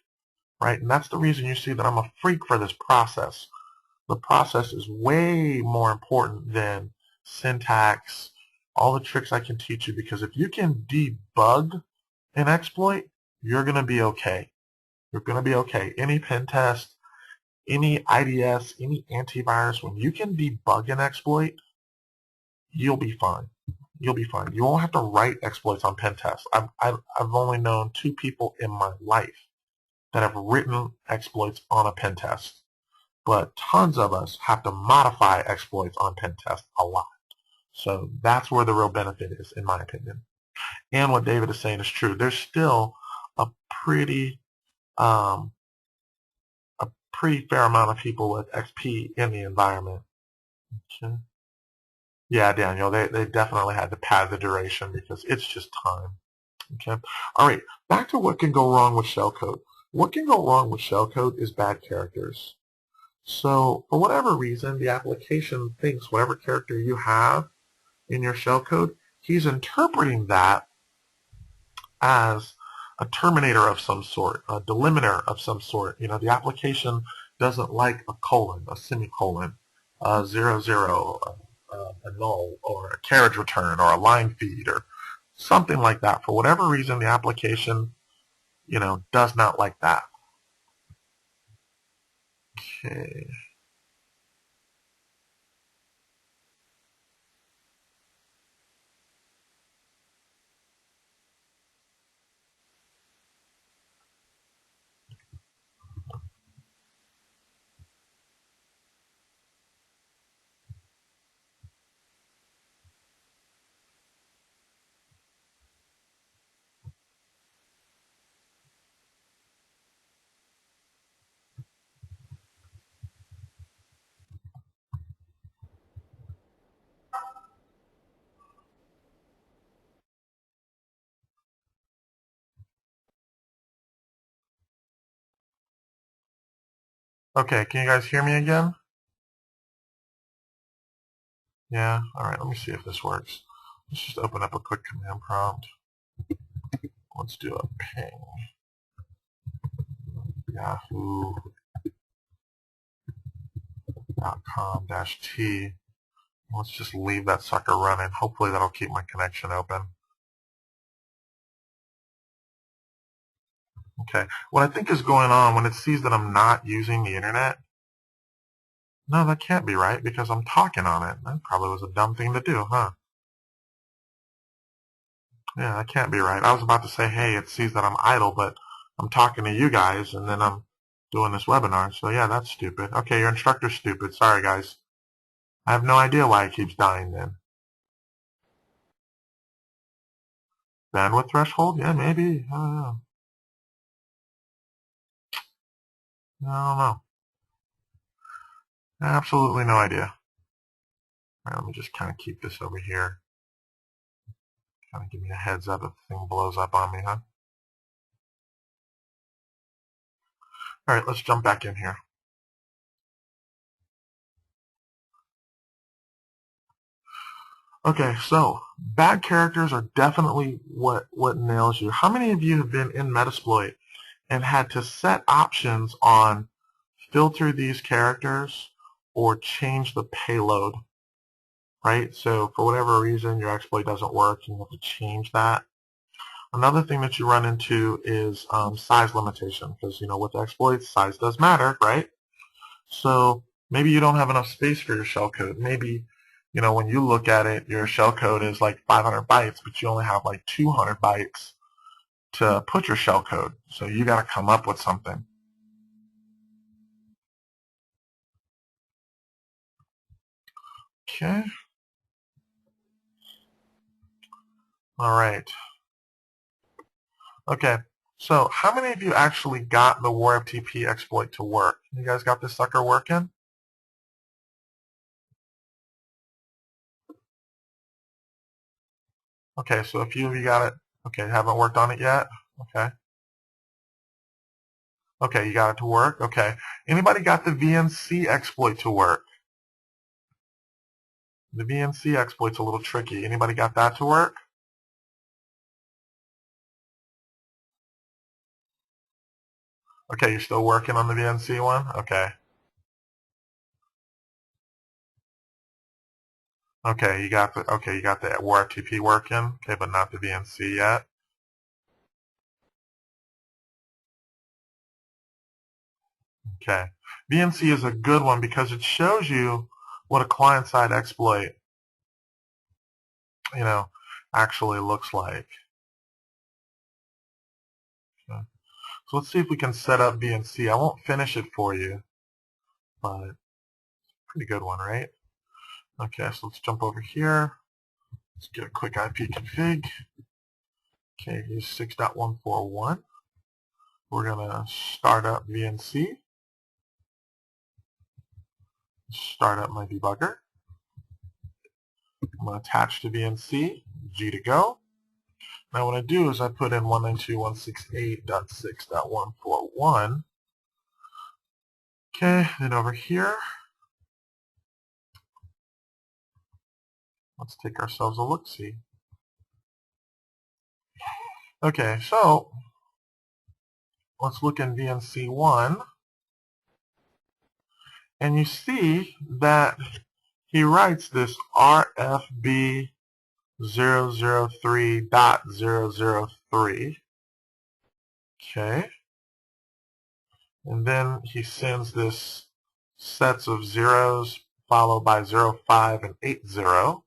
right? And that's the reason you see that I'm a freak for this process. The process is way more important than syntax, all the tricks I can teach you, because if you can debug an exploit, you're going to be okay. You're going to be okay. Any pen test, any IDS, any antivirus, when you can debug an exploit, you'll be fine. You'll be fine. You won't have to write exploits on pen tests. I've only known 2 people in my life that have written exploits on a pen test. But tons of us have to modify exploits on pen test a lot. So that's where the real benefit is, in my opinion. And what David is saying is true. There's still a pretty fair amount of people with XP in the environment. Okay. Yeah, Daniel, they definitely had to pad the duration because it's just time. Okay. All right, back to what can go wrong with shellcode. What can go wrong with shellcode is bad characters. So for whatever reason, the application thinks whatever character you have in your shellcode, he's interpreting that as a terminator of some sort, a delimiter of some sort. The application doesn't like a colon, a semicolon, 00, a null or a carriage return or a line feed or something like that. For whatever reason, the application, does not like that. Okay. Okay, can you guys hear me again? Yeah? Alright, let me see if this works. Let's just open up a quick command prompt. Let's do a ping yahoo.com-t. Let's just leave that sucker running. Hopefully that'll keep my connection open. Okay, what I think is going on when it sees that I'm not using the internet, no, that can't be right because I'm talking on it. That probably was a dumb thing to do, huh? Yeah, that can't be right. I was about to say, hey, it sees that I'm idle, but I'm talking to you guys, and then I'm doing this webinar. So yeah, that's stupid. Okay, your instructor's stupid. Sorry, guys. I have no idea why it keeps dying then. Bandwidth threshold? Yeah, maybe. I don't know. I don't know. Absolutely no idea. All right, let me just kind of keep this over here. Kind of give me a heads up if the thing blows up on me, huh? All right, let's jump back in here. Okay, so bad characters are definitely what nails you. How many of you have been in Metasploit and had to set options on filter these characters or change the payload, right? So for whatever reason your exploit doesn't work and you have to change that. Another thing that you run into is size limitation because, with exploits, size does matter, right? So maybe you don't have enough space for your shellcode. Maybe, when you look at it, your shellcode is like 500 bytes, but you only have like 200 bytes to put your shellcode. So you got to come up with something. Okay. All right. Okay. So how many of you actually got the WarFTP exploit to work? You guys got this sucker working? Okay, so a few of you got it. Okay, haven't worked on it yet? Okay. Okay, you got it to work? Okay. Anybody got the VNC exploit to work? The VNC exploit's a little tricky. Anybody got that to work? Okay, you're still working on the VNC one? Okay. Okay, you got the WarFTP working, okay, but not the VNC yet. Okay. VNC is a good one because it shows you what a client-side exploit, actually looks like. Okay. So let's see if we can set up VNC. I won't finish it for you, but pretty good one, right? Okay, so let's jump over here. Let's get a quick IP config. Okay, here's 6.141. We're going to start up VNC. Start up my debugger. I'm going to attach to VNC, G to go. Now what I do is I put in 192.168.6.141. Okay, then over here, let's take ourselves a look-see. Okay, so let's look in VNC1, and you see that he writes this RFB 003.003. Okay. And then he sends this sets of zeros followed by 0, 5, and 80. Okay.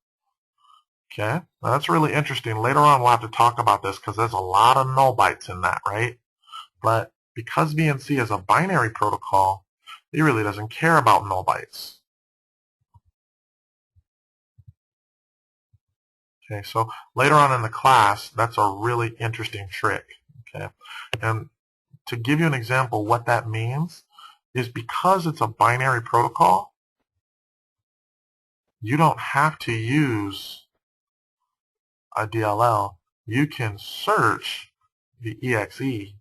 Now that's really interesting. Later on we'll have to talk about this because there's a lot of null bytes in that, right? But because VNC is a binary protocol, it really doesn't care about null bytes. Okay, so later on in the class, that's a really interesting trick. Okay, and to give you an example, what that means is because it's a binary protocol, you don't have to use a DLL. You can search the EXE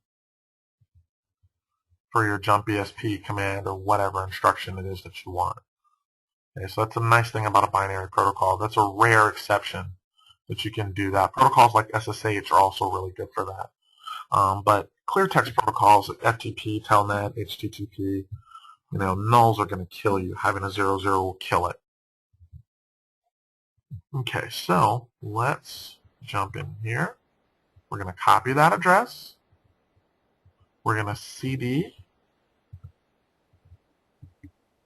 for your jump ESP command or whatever instruction it is that you want. Okay, so that's a nice thing about a binary protocol. That's a rare exception that you can do that. Protocols like SSH are also really good for that. But clear text protocols like FTP, Telnet, HTTP, nulls are going to kill you. Having a 00 will kill it. Okay, so let's jump in here. We're going to copy that address. We're going to CD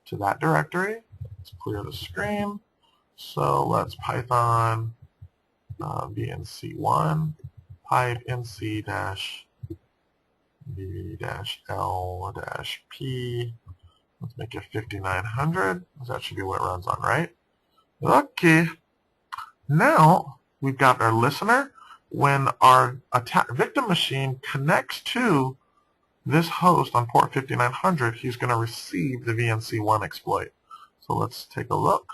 to that directory. Let's clear the screen. So let's Python vnc1 pipe nc-v-l-p. Let's make it 5900. That should be what it runs on, right? Okay. Now we've got our listener. When our victim machine connects to this host on port 5900, he's going to receive the VNC1 exploit. So let's take a look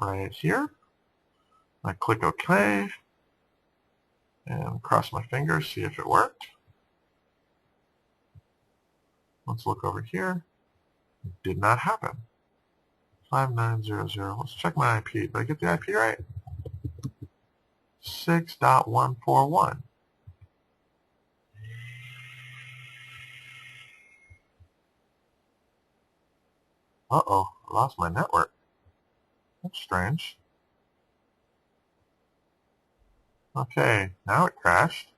right here. I click OK and cross my fingers, see if it worked. Let's look over here. It did not happen. 5900. Let's check my IP. Did I get the IP right? 6.141. Uh-oh, I lost my network. That's strange. Okay, now it crashed.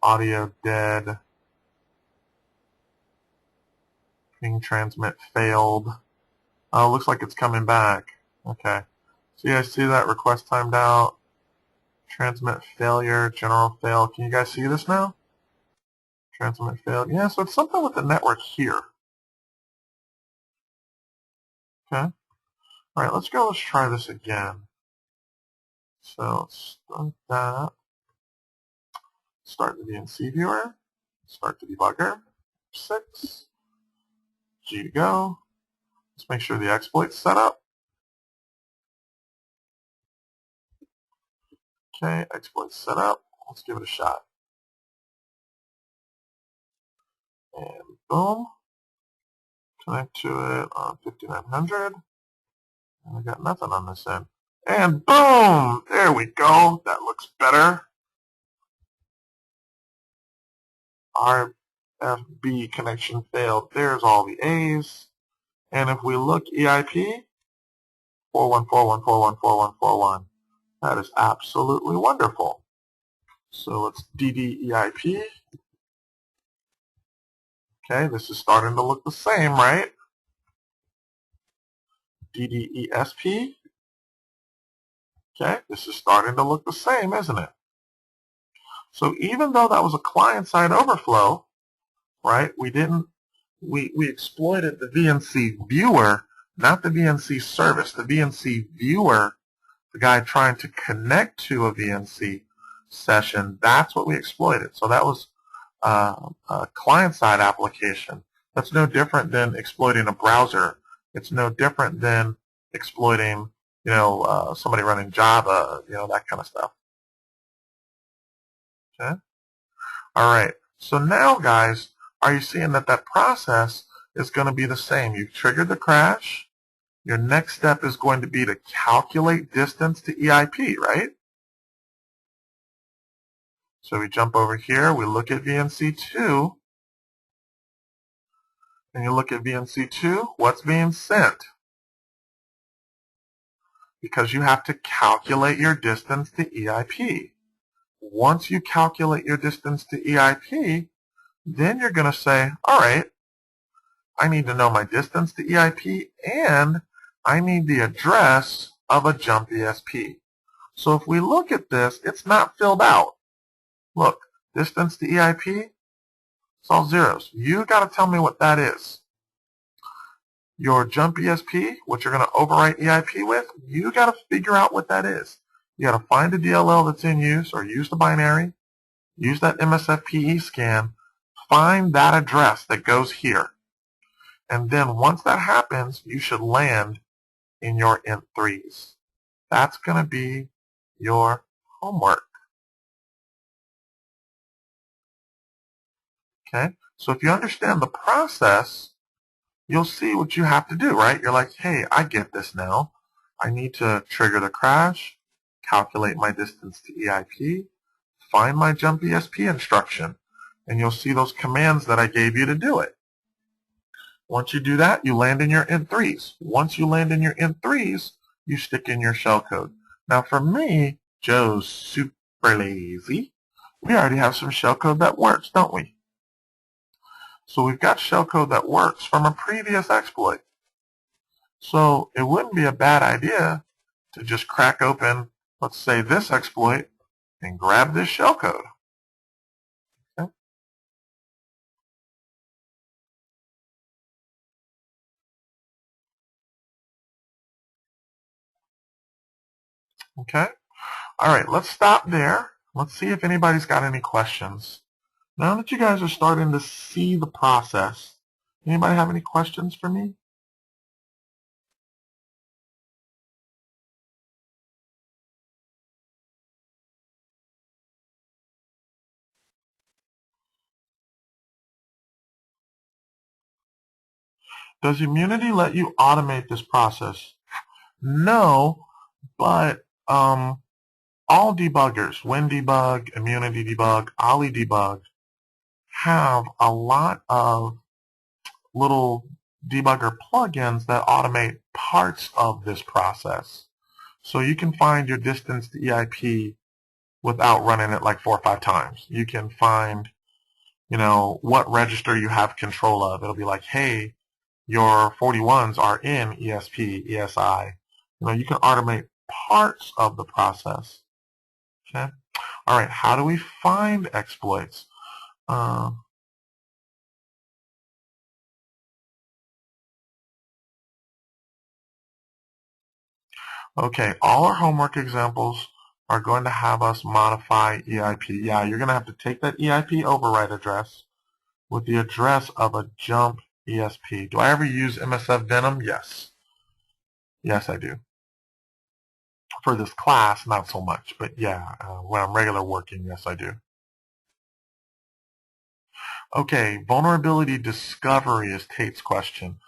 Audio dead. Ping transmit failed. Oh, looks like it's coming back. Okay. So you guys see that request timed out? Transmit failure, general fail. Can you guys see this now? Transmit failed. Yeah, so it's something with the network here. Okay. All right, let's go. Let's try this again. So let's start that. Start the VNC viewer. Start the debugger. 6. G to go. Let's make sure the exploit's set up. Okay, exploit's set up. Let's give it a shot. And boom. Connect to it on 5900. And I got nothing on this end. And boom! There we go. That looks better. RFB connection failed. There's all the A's. And if we look EIP, 41414144141. That is absolutely wonderful. So let's DDEIP. Okay, this is starting to look the same, right? DDESP. Okay, this is starting to look the same, isn't it? So even though that was a client-side overflow, right, we exploited the VNC viewer, not the VNC service. The VNC viewer, the guy trying to connect to a VNC session, that's what we exploited. So that was a client-side application. That's no different than exploiting a browser. It's no different than exploiting, somebody running Java, that kind of stuff. Okay. All right. So now, guys, are you seeing that that process is going to be the same? You've triggered the crash. Your next step is going to be to calculate distance to EIP, right? So we jump over here, we look at VNC2, and you look at VNC2, what's being sent? Because you have to calculate your distance to EIP. Once you calculate your distance to EIP, then you're going to say, all right, I need to know my distance to EIP and I need the address of a jump ESP. So if we look at this, it's not filled out. Look, distance to EIP, it's all zeros. You got to tell me what that is. Your jump ESP, what you're going to overwrite EIP with, you got to figure out what that is. You got to find the DLL that's in use or use the binary, use that MSFPE scan, find that address that goes here. And then once that happens, you should land in your int3s. That's going to be your homework. Okay? So if you understand the process, you'll see what you have to do, right? You're like, hey, I get this now. I need to trigger the crash, calculate my distance to EIP, find my jump ESP instruction, and you'll see those commands that I gave you to do it. Once you do that, you land in your int3s. Once you land in your int3s, you stick in your shellcode. Now for me, Joe's super lazy, we already have some shellcode that works, don't we? So we've got shellcode that works from a previous exploit. So it wouldn't be a bad idea to just crack open, let's say, this exploit and grab this shellcode. Okay? Okay? All right, let's stop there. Let's see if anybody's got any questions. Now that you guys are starting to see the process, anybody have any questions for me? Does Immunity let you automate this process? No, but all debuggers, WinDebug, Immunity Debug, Ollie Debug, have a lot of little debugger plugins that automate parts of this process. So you can find your distance to EIP without running it like 4 or 5 times. You can find, what register you have control of. It'll be like, hey, your 41s are in ESP, ESI. You can automate parts of the process. Okay. All right. How do we find exploits? Okay, all our homework examples are going to have us modify EIP. Yeah, you're going to have to take that EIP override address with the address of a jump ESP. Do I ever use MSF Venom? Yes. Yes, I do. For this class, not so much, but yeah, when I'm regular working, yes, I do. Okay, vulnerability discovery is Tate's question.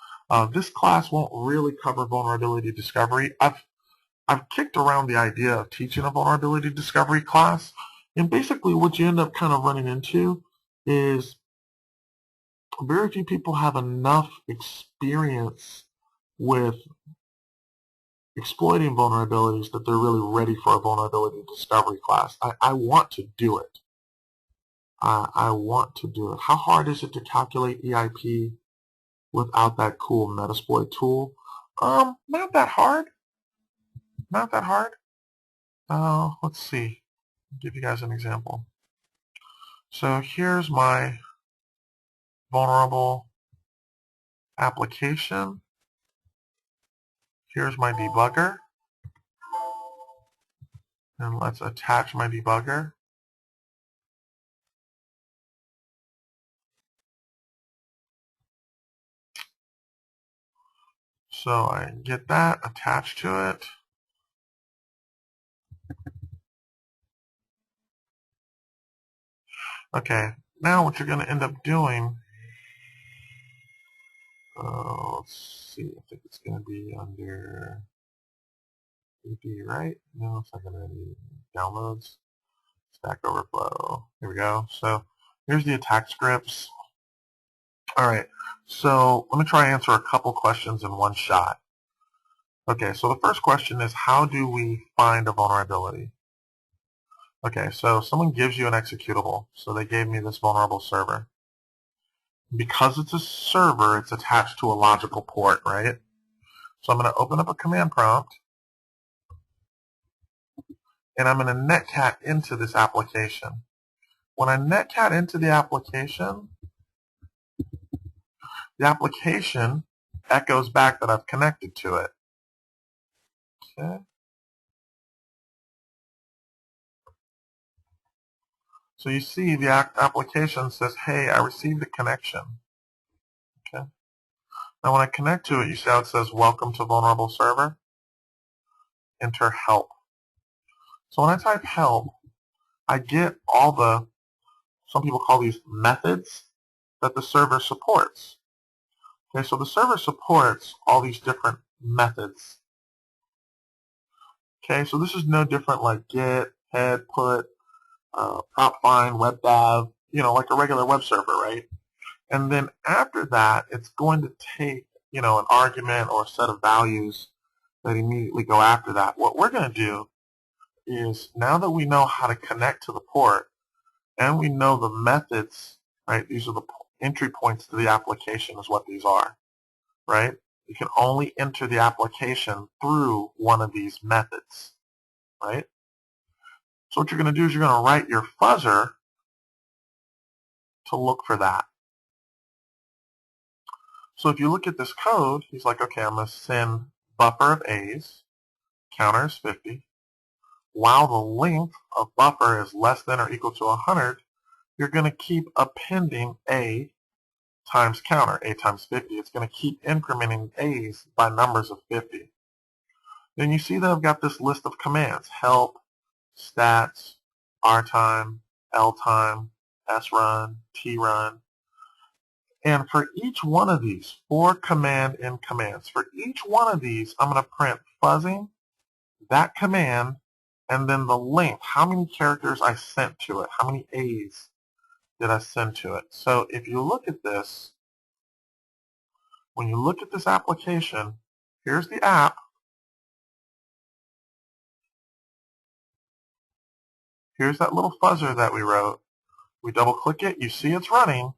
This class won't really cover vulnerability discovery. I've kicked around the idea of teaching a vulnerability discovery class, and basically what you end up kind of running into is very few people have enough experience with exploiting vulnerabilities that they're really ready for a vulnerability discovery class. I want to do it. I want to do it. How hard is it to calculate EIP without that cool Metasploit tool? Not that hard. Not that hard. Let's see. I'll give you guys an example. So here's my vulnerable application. Here's my debugger. And let's attach my debugger. So I get that attached to it. Okay, now what you're going to end up doing, let's see, I think it's going to be under EP, right? No, it's not going to be downloads. Stack Overflow. Here we go. So here's the attack scripts. All right. So let me try and answer a couple questions in one shot. Okay, so the first question is, how do we find a vulnerability? Okay, so someone gives you an executable. So they gave me this vulnerable server. Because it's a server, it's attached to a logical port, right? So I'm going to open up a command prompt, and I'm going to netcat into this application. When I netcat into the application echoes back that I've connected to it. Okay. So you see the application says, hey, I received a connection. Okay. Now when I connect to it, you see how it says, welcome to vulnerable server? Enter help. So when I type help, I get all the, some people call these methods, that the server supports. Okay, so the server supports all these different methods. Okay, so this is no different like get, head, put, prop find, web dev, like a regular web server, right? And then after that, it's going to take, an argument or a set of values that immediately go after that. What we're going to do is, now that we know how to connect to the port and we know the methods, right? These are the entry points to the application is what these are, right? You can only enter the application through one of these methods, right? So what you're going to do is you're going to write your fuzzer to look for that. So if you look at this code, he's like, okay, I'm going to send buffer of A's, counter is 50. While the length of buffer is less than or equal to 100, you're going to keep appending A times counter, A times 50. It's going to keep incrementing A's by numbers of 50. Then you see that I've got this list of commands, help, stats, rtime, ltime, srun, trun. And for each one of these, 4 command in commands, for each one of these, I'm going to print fuzzing, that command, and then the length, how many characters I sent to it, how many A's did I send to it. So if you look at this, when you look at this application, here's the app, here's that little fuzzer that we wrote. We double click it, you see it's running.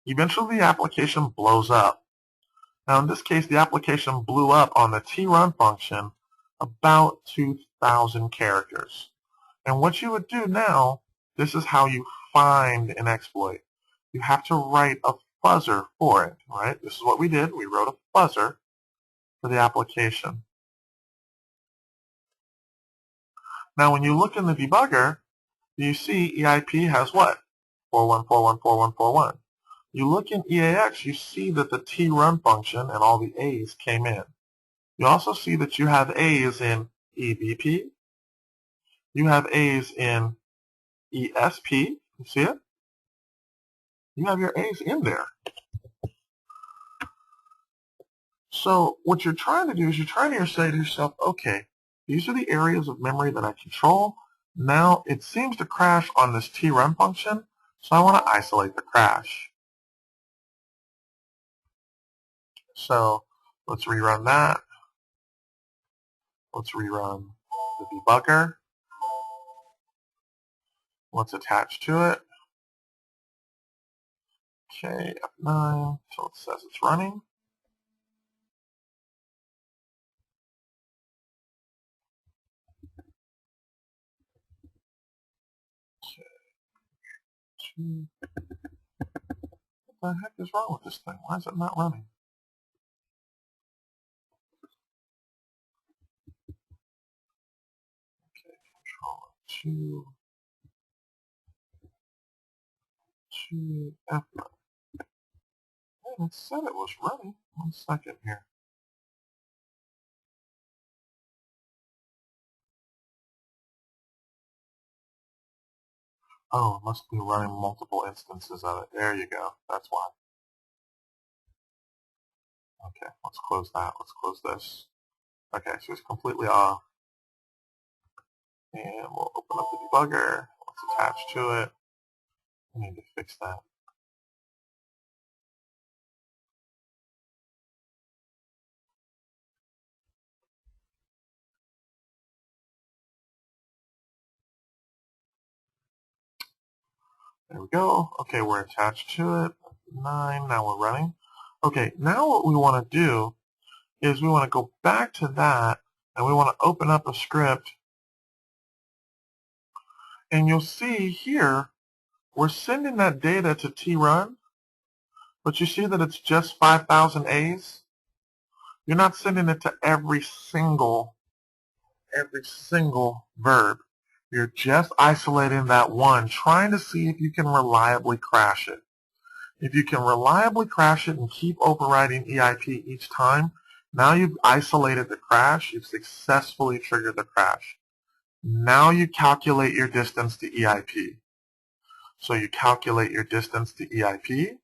Eventually the application blows up. Now in this case, the application blew up on the trun function about 2,000 characters. And what you would do now, this is how you find an exploit. You have to write a fuzzer for it, right? This is what we did. We wrote a fuzzer for the application. Now when you look in the debugger, you see EIP has what? 41414141. You look in EAX, you see that the trun function and all the A's came in. You also see that you have A's in EBP. You have A's in ESP. You see it? You have your A's in there. So what you're trying to do is you're trying to say to yourself, okay, these are the areas of memory that I control. Now it seems to crash on this trun function, so I want to isolate the crash. So let's rerun that. Let's rerun the debugger. Let's attach to it. Okay, F9 until it says it's running. What the heck is wrong with this thing? Why is it not running? Okay, Control 2 F9. Man, it said it was running. 1 second here. Oh, it must be running multiple instances of it. There you go. That's why. Okay, let's close that. Let's close this. Okay, so it's completely off. And we'll open up the debugger. It's attached to it. I need to fix that. There we go. Okay, we're attached to it. 9, now we're running. Okay, now what we want to do is we want to go back to that, and we want to open up a script. And you'll see here, we're sending that data to trun, but you see that it's just 5,000 A's. You're not sending it to every single verb. You're just isolating that one, trying to see if you can reliably crash it. If you can reliably crash it and keep overriding EIP each time, now you've isolated the crash, you've successfully triggered the crash. Now you calculate your distance to EIP. So you calculate your distance to EIP,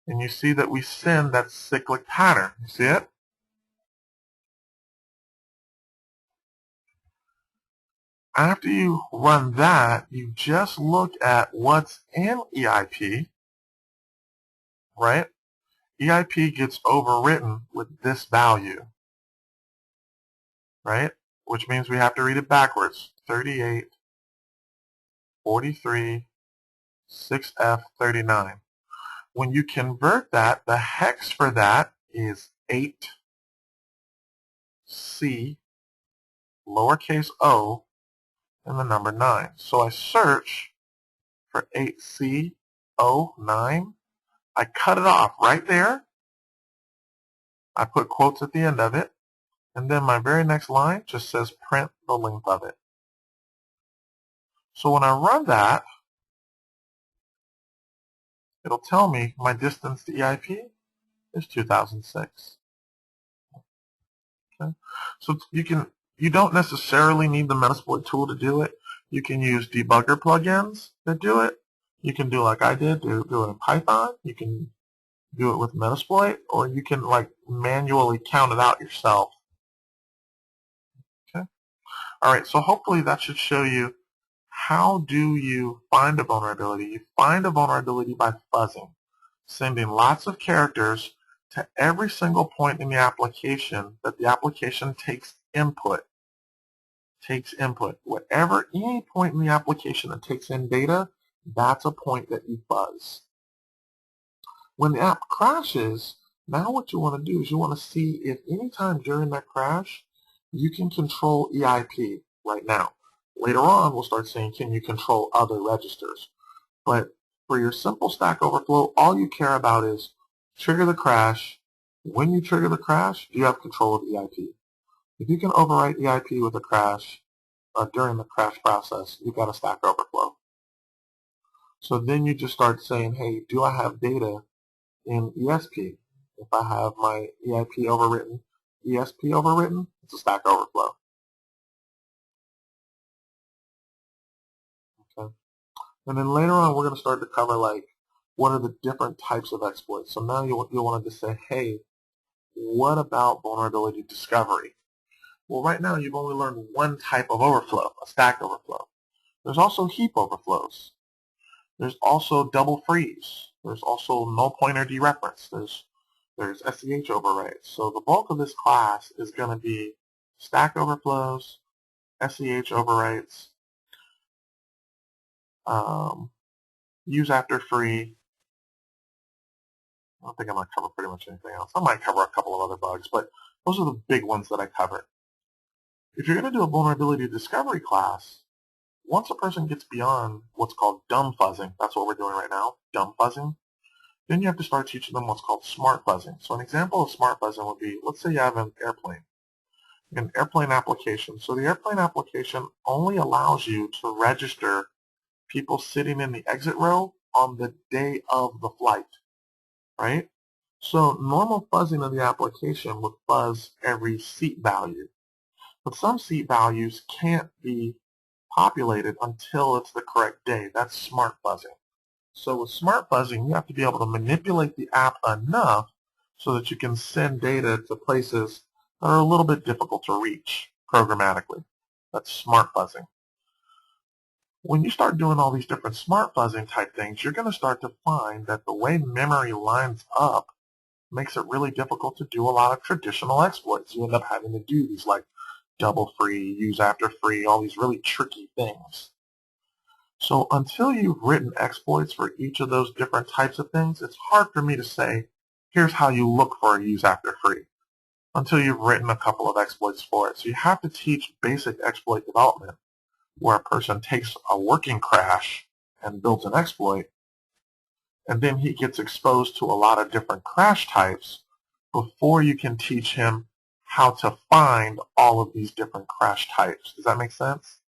and you see that we send that cyclic pattern. You see it? After you run that, you just look at what's in EIP, right? EIP gets overwritten with this value, right? Which means we have to read it backwards. 38, 43, 6F, 39. When you convert that, the hex for that is 8C, lowercase o, and the number 9. So I search for 8C09. I cut it off right there. I put quotes at the end of it. And then my very next line just says print the length of it. So when I run that, it'll tell me my distance to EIP is 2006. Okay? So you don't necessarily need the Metasploit tool to do it. You can use debugger plugins that do it. You can do like I did, do it in Python. You can do it with Metasploit, or you can like manually count it out yourself. Okay. All right. So hopefully that should show you how do you find a vulnerability. You find a vulnerability by fuzzing, sending lots of characters to every single point in the application that the application takes input. Whatever, any point in the application that takes in data, that's a point that you fuzz. When the app crashes, now what you want to do is you want to see if any time during that crash you can control EIP right now. Later on, we'll start saying, can you control other registers? But for your simple Stack Overflow, all you care about is trigger the crash. When you trigger the crash, do you have control of EIP? If you can overwrite EIP with a crash during the crash process, you've got a Stack Overflow. So then you just start saying, hey, do I have data in ESP? If I have my EIP overwritten, ESP overwritten, it's a Stack Overflow. Okay. And then later on, we're going to start to cover like what are the different types of exploits. So now you'll want to just say, hey, what about vulnerability discovery? Well, right now you've only learned one type of overflow, a Stack Overflow. There's also heap overflows. There's also double freeze. There's also null pointer dereference. There's SEH overwrites. So the bulk of this class is going to be Stack Overflows, SEH overwrites, use after free. I don't think I'm going to cover pretty much anything else. I might cover a couple of other bugs, but those are the big ones that I cover. If you're going to do a vulnerability discovery class, once a person gets beyond what's called dumb fuzzing, that's what we're doing right now, dumb fuzzing, then you have to start teaching them what's called smart fuzzing. So an example of smart fuzzing would be, let's say you have an airplane application. So the airplane application only allows you to register people sitting in the exit row on the day of the flight, right? So normal fuzzing of the application would fuzz every seat value. But some seat values can't be populated until it's the correct day. That's smart fuzzing. So with smart fuzzing, you have to be able to manipulate the app enough so that you can send data to places that are a little bit difficult to reach programmatically. That's smart fuzzing. When you start doing all these different smart fuzzing type things, you're going to start to find that the way memory lines up makes it really difficult to do a lot of traditional exploits. You end up having to do these like double free, use after free, all these really tricky things. So until you've written exploits for each of those different types of things, it's hard for me to say, here's how you look for a use after free, until you've written a couple of exploits for it. So you have to teach basic exploit development, where a person takes a working crash and builds an exploit, and then he gets exposed to a lot of different crash types before you can teach him how to find all of these different crash types. Does that make sense?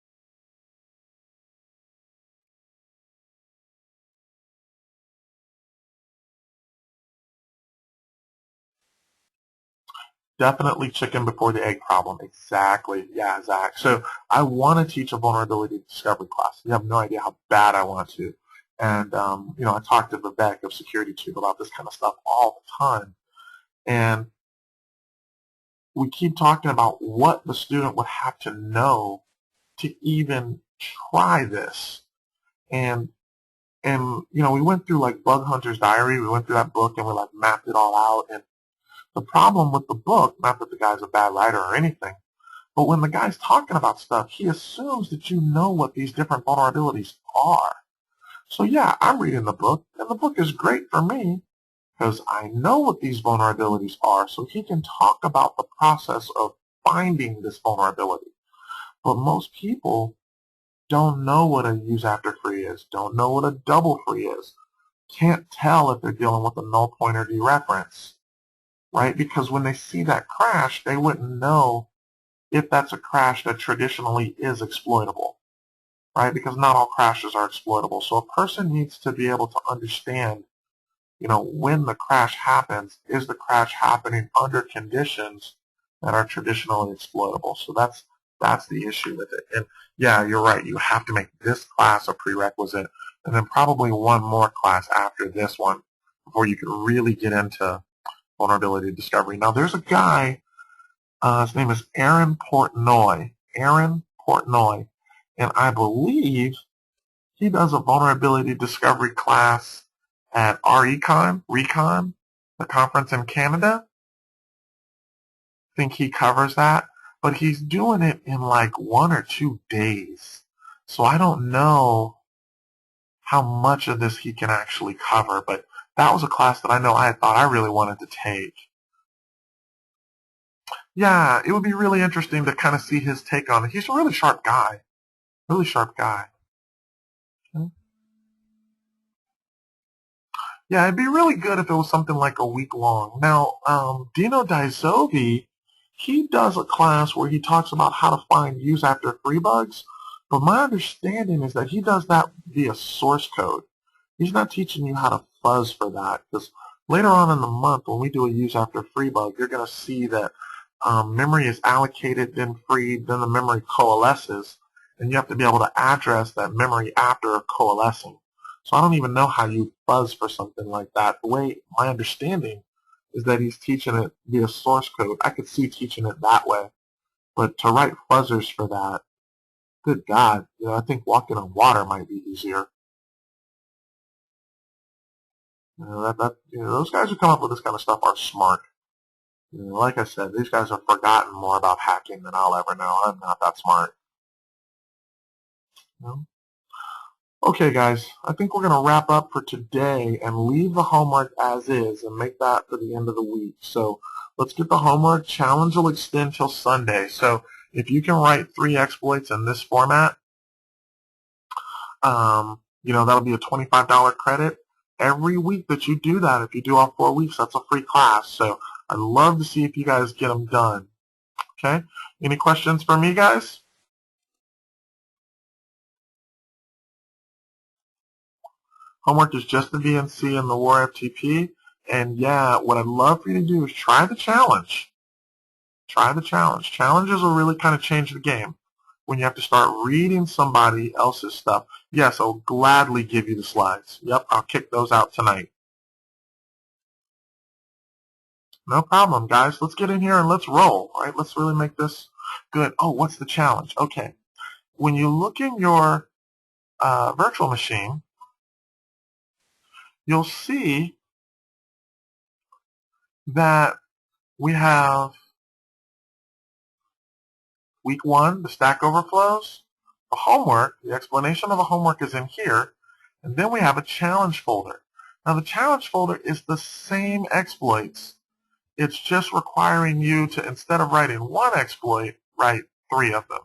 Definitely chicken before the egg problem. Exactly. Yeah, Zach. So I want to teach a vulnerability discovery class. You have no idea how bad I want to. And, I talk to Vivek of Security Tube about this kind of stuff all the time. And we keep talking about what the student would have to know to even try this. And we went through like Bug Hunter's Diary. We went through that book and we like mapped it all out. And the problem with the book, not that the guy's a bad writer or anything, but when the guy's talking about stuff, he assumes that you know what these different vulnerabilities are. So yeah, I'm reading the book, and the book is great for me because I know what these vulnerabilities are, so he can talk about the process of finding this vulnerability. But most people don't know what a use after free is, don't know what a double free is, can't tell if they're dealing with a null pointer dereference, right? Because when they see that crash, they wouldn't know if that's a crash that traditionally is exploitable, right? Because not all crashes are exploitable. So a person needs to be able to understand, when the crash happens, is the crash happening under conditions that are traditionally exploitable? So that's the issue with it. And yeah, you're right. You have to make this class a prerequisite, and then probably one more class after this one before you can really get into vulnerability discovery. Now, there's a guy. His name is Aaron Portnoy. Aaron Portnoy. And I believe he does a vulnerability discovery class at Recon, the conference in Canada. I think he covers that. But he's doing it in like 1 or 2 days. So I don't know how much of this he can actually cover. But that was a class that I know I had thought I really wanted to take. Yeah, it would be really interesting to kind of see his take on it. He's a really sharp guy. Really sharp guy. Okay. Yeah, it'd be really good if it was something like a week long. Now, Dino Dizovi, he does a class where he talks about how to find use after free bugs, but my understanding is that he does that via source code. He's not teaching you how to fuzz for that, because later on in the month when we do a use after free bug, you're going to see that memory is allocated, then freed, then the memory coalesces, and you have to be able to address that memory after coalescing. So I don't even know how you fuzz for something like that. The way my understanding is that he's teaching it via source code. I could see teaching it that way, but to write fuzzers for that, good God, I think walking on water might be easier. Those guys who come up with this kind of stuff are smart. Like I said, these guys have forgotten more about hacking than I'll ever know. I'm not that smart. You know? Okay, guys, I think we're going to wrap up for today and leave the homework as is and make that for the end of the week. So let's get the homework. Challenge will extend till Sunday. So if you can write 3 exploits in this format, that'll be a $25 credit. Every week that you do that, if you do all 4 weeks, that's a free class. So I'd love to see if you guys get them done. Okay? Any questions for me, guys? Homework is just the VNC and the War FTP. And yeah, what I'd love for you to do is try the challenge. Try the challenge. Challenges will really kind of change the game when you have to start reading somebody else's stuff. Yes, I'll gladly give you the slides. Yep, I'll kick those out tonight. No problem, guys. Let's get in here and let's roll. All right, let's really make this good. Oh, what's the challenge? Okay. When you look in your virtual machine, you'll see that we have week 1, the stack overflows, the homework, the explanation of the homework is in here, and then we have a challenge folder. Now the challenge folder is the same exploits. It's just requiring you to, instead of writing one exploit, write 3 of them.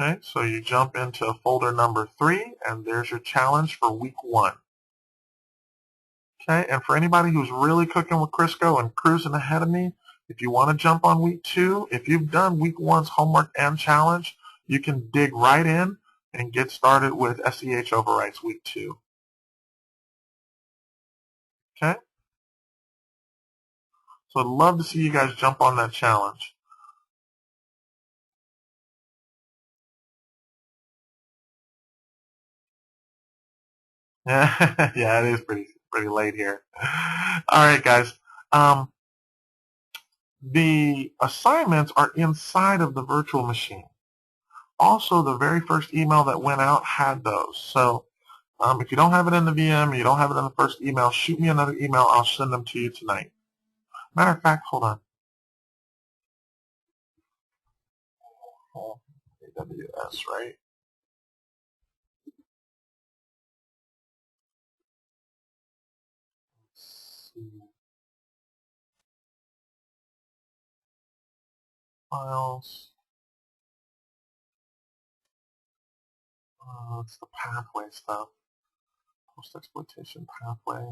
Okay, so you jump into folder number 3, and there's your challenge for week 1. Okay, and for anybody who's really cooking with Crisco and cruising ahead of me, if you want to jump on week 2, if you've done week 1's homework and challenge, you can dig right in and get started with SEH Overwrites week 2. Okay? So I'd love to see you guys jump on that challenge. Yeah, it is pretty late here. All right, guys. The assignments are inside of the virtual machine. Also, the very first email that went out had those. So if you don't have it in the VM, you don't have it in the first email, shoot me another email. I'll send them to you tonight. Matter of fact, hold on. AWS, right? Let's see. Files. It's the pathway stuff. Post-exploitation pathway.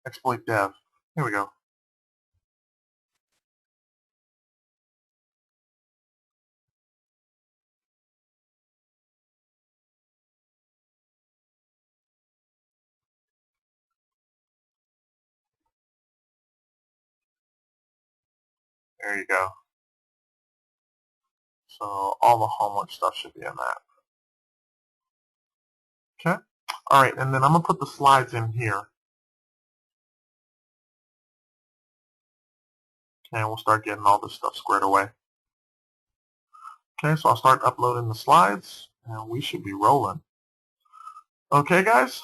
Exploit dev. Here we go. There you go. So all the homework stuff should be in that. Okay? All right, and then I'm going to put the slides in here. Okay, and we'll start getting all this stuff squared away. Okay, so I'll start uploading the slides, and we should be rolling. Okay, guys?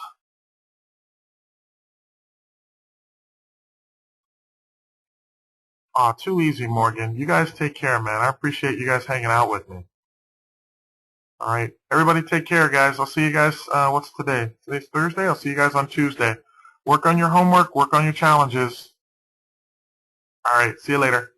Aw, too easy, Morgan. You guys take care, man. I appreciate you guys hanging out with me. All right. Everybody take care, guys. I'll see you guys, what's today? Today's Thursday? I'll see you guys on Tuesday. Work on your homework. Work on your challenges. All right. See you later.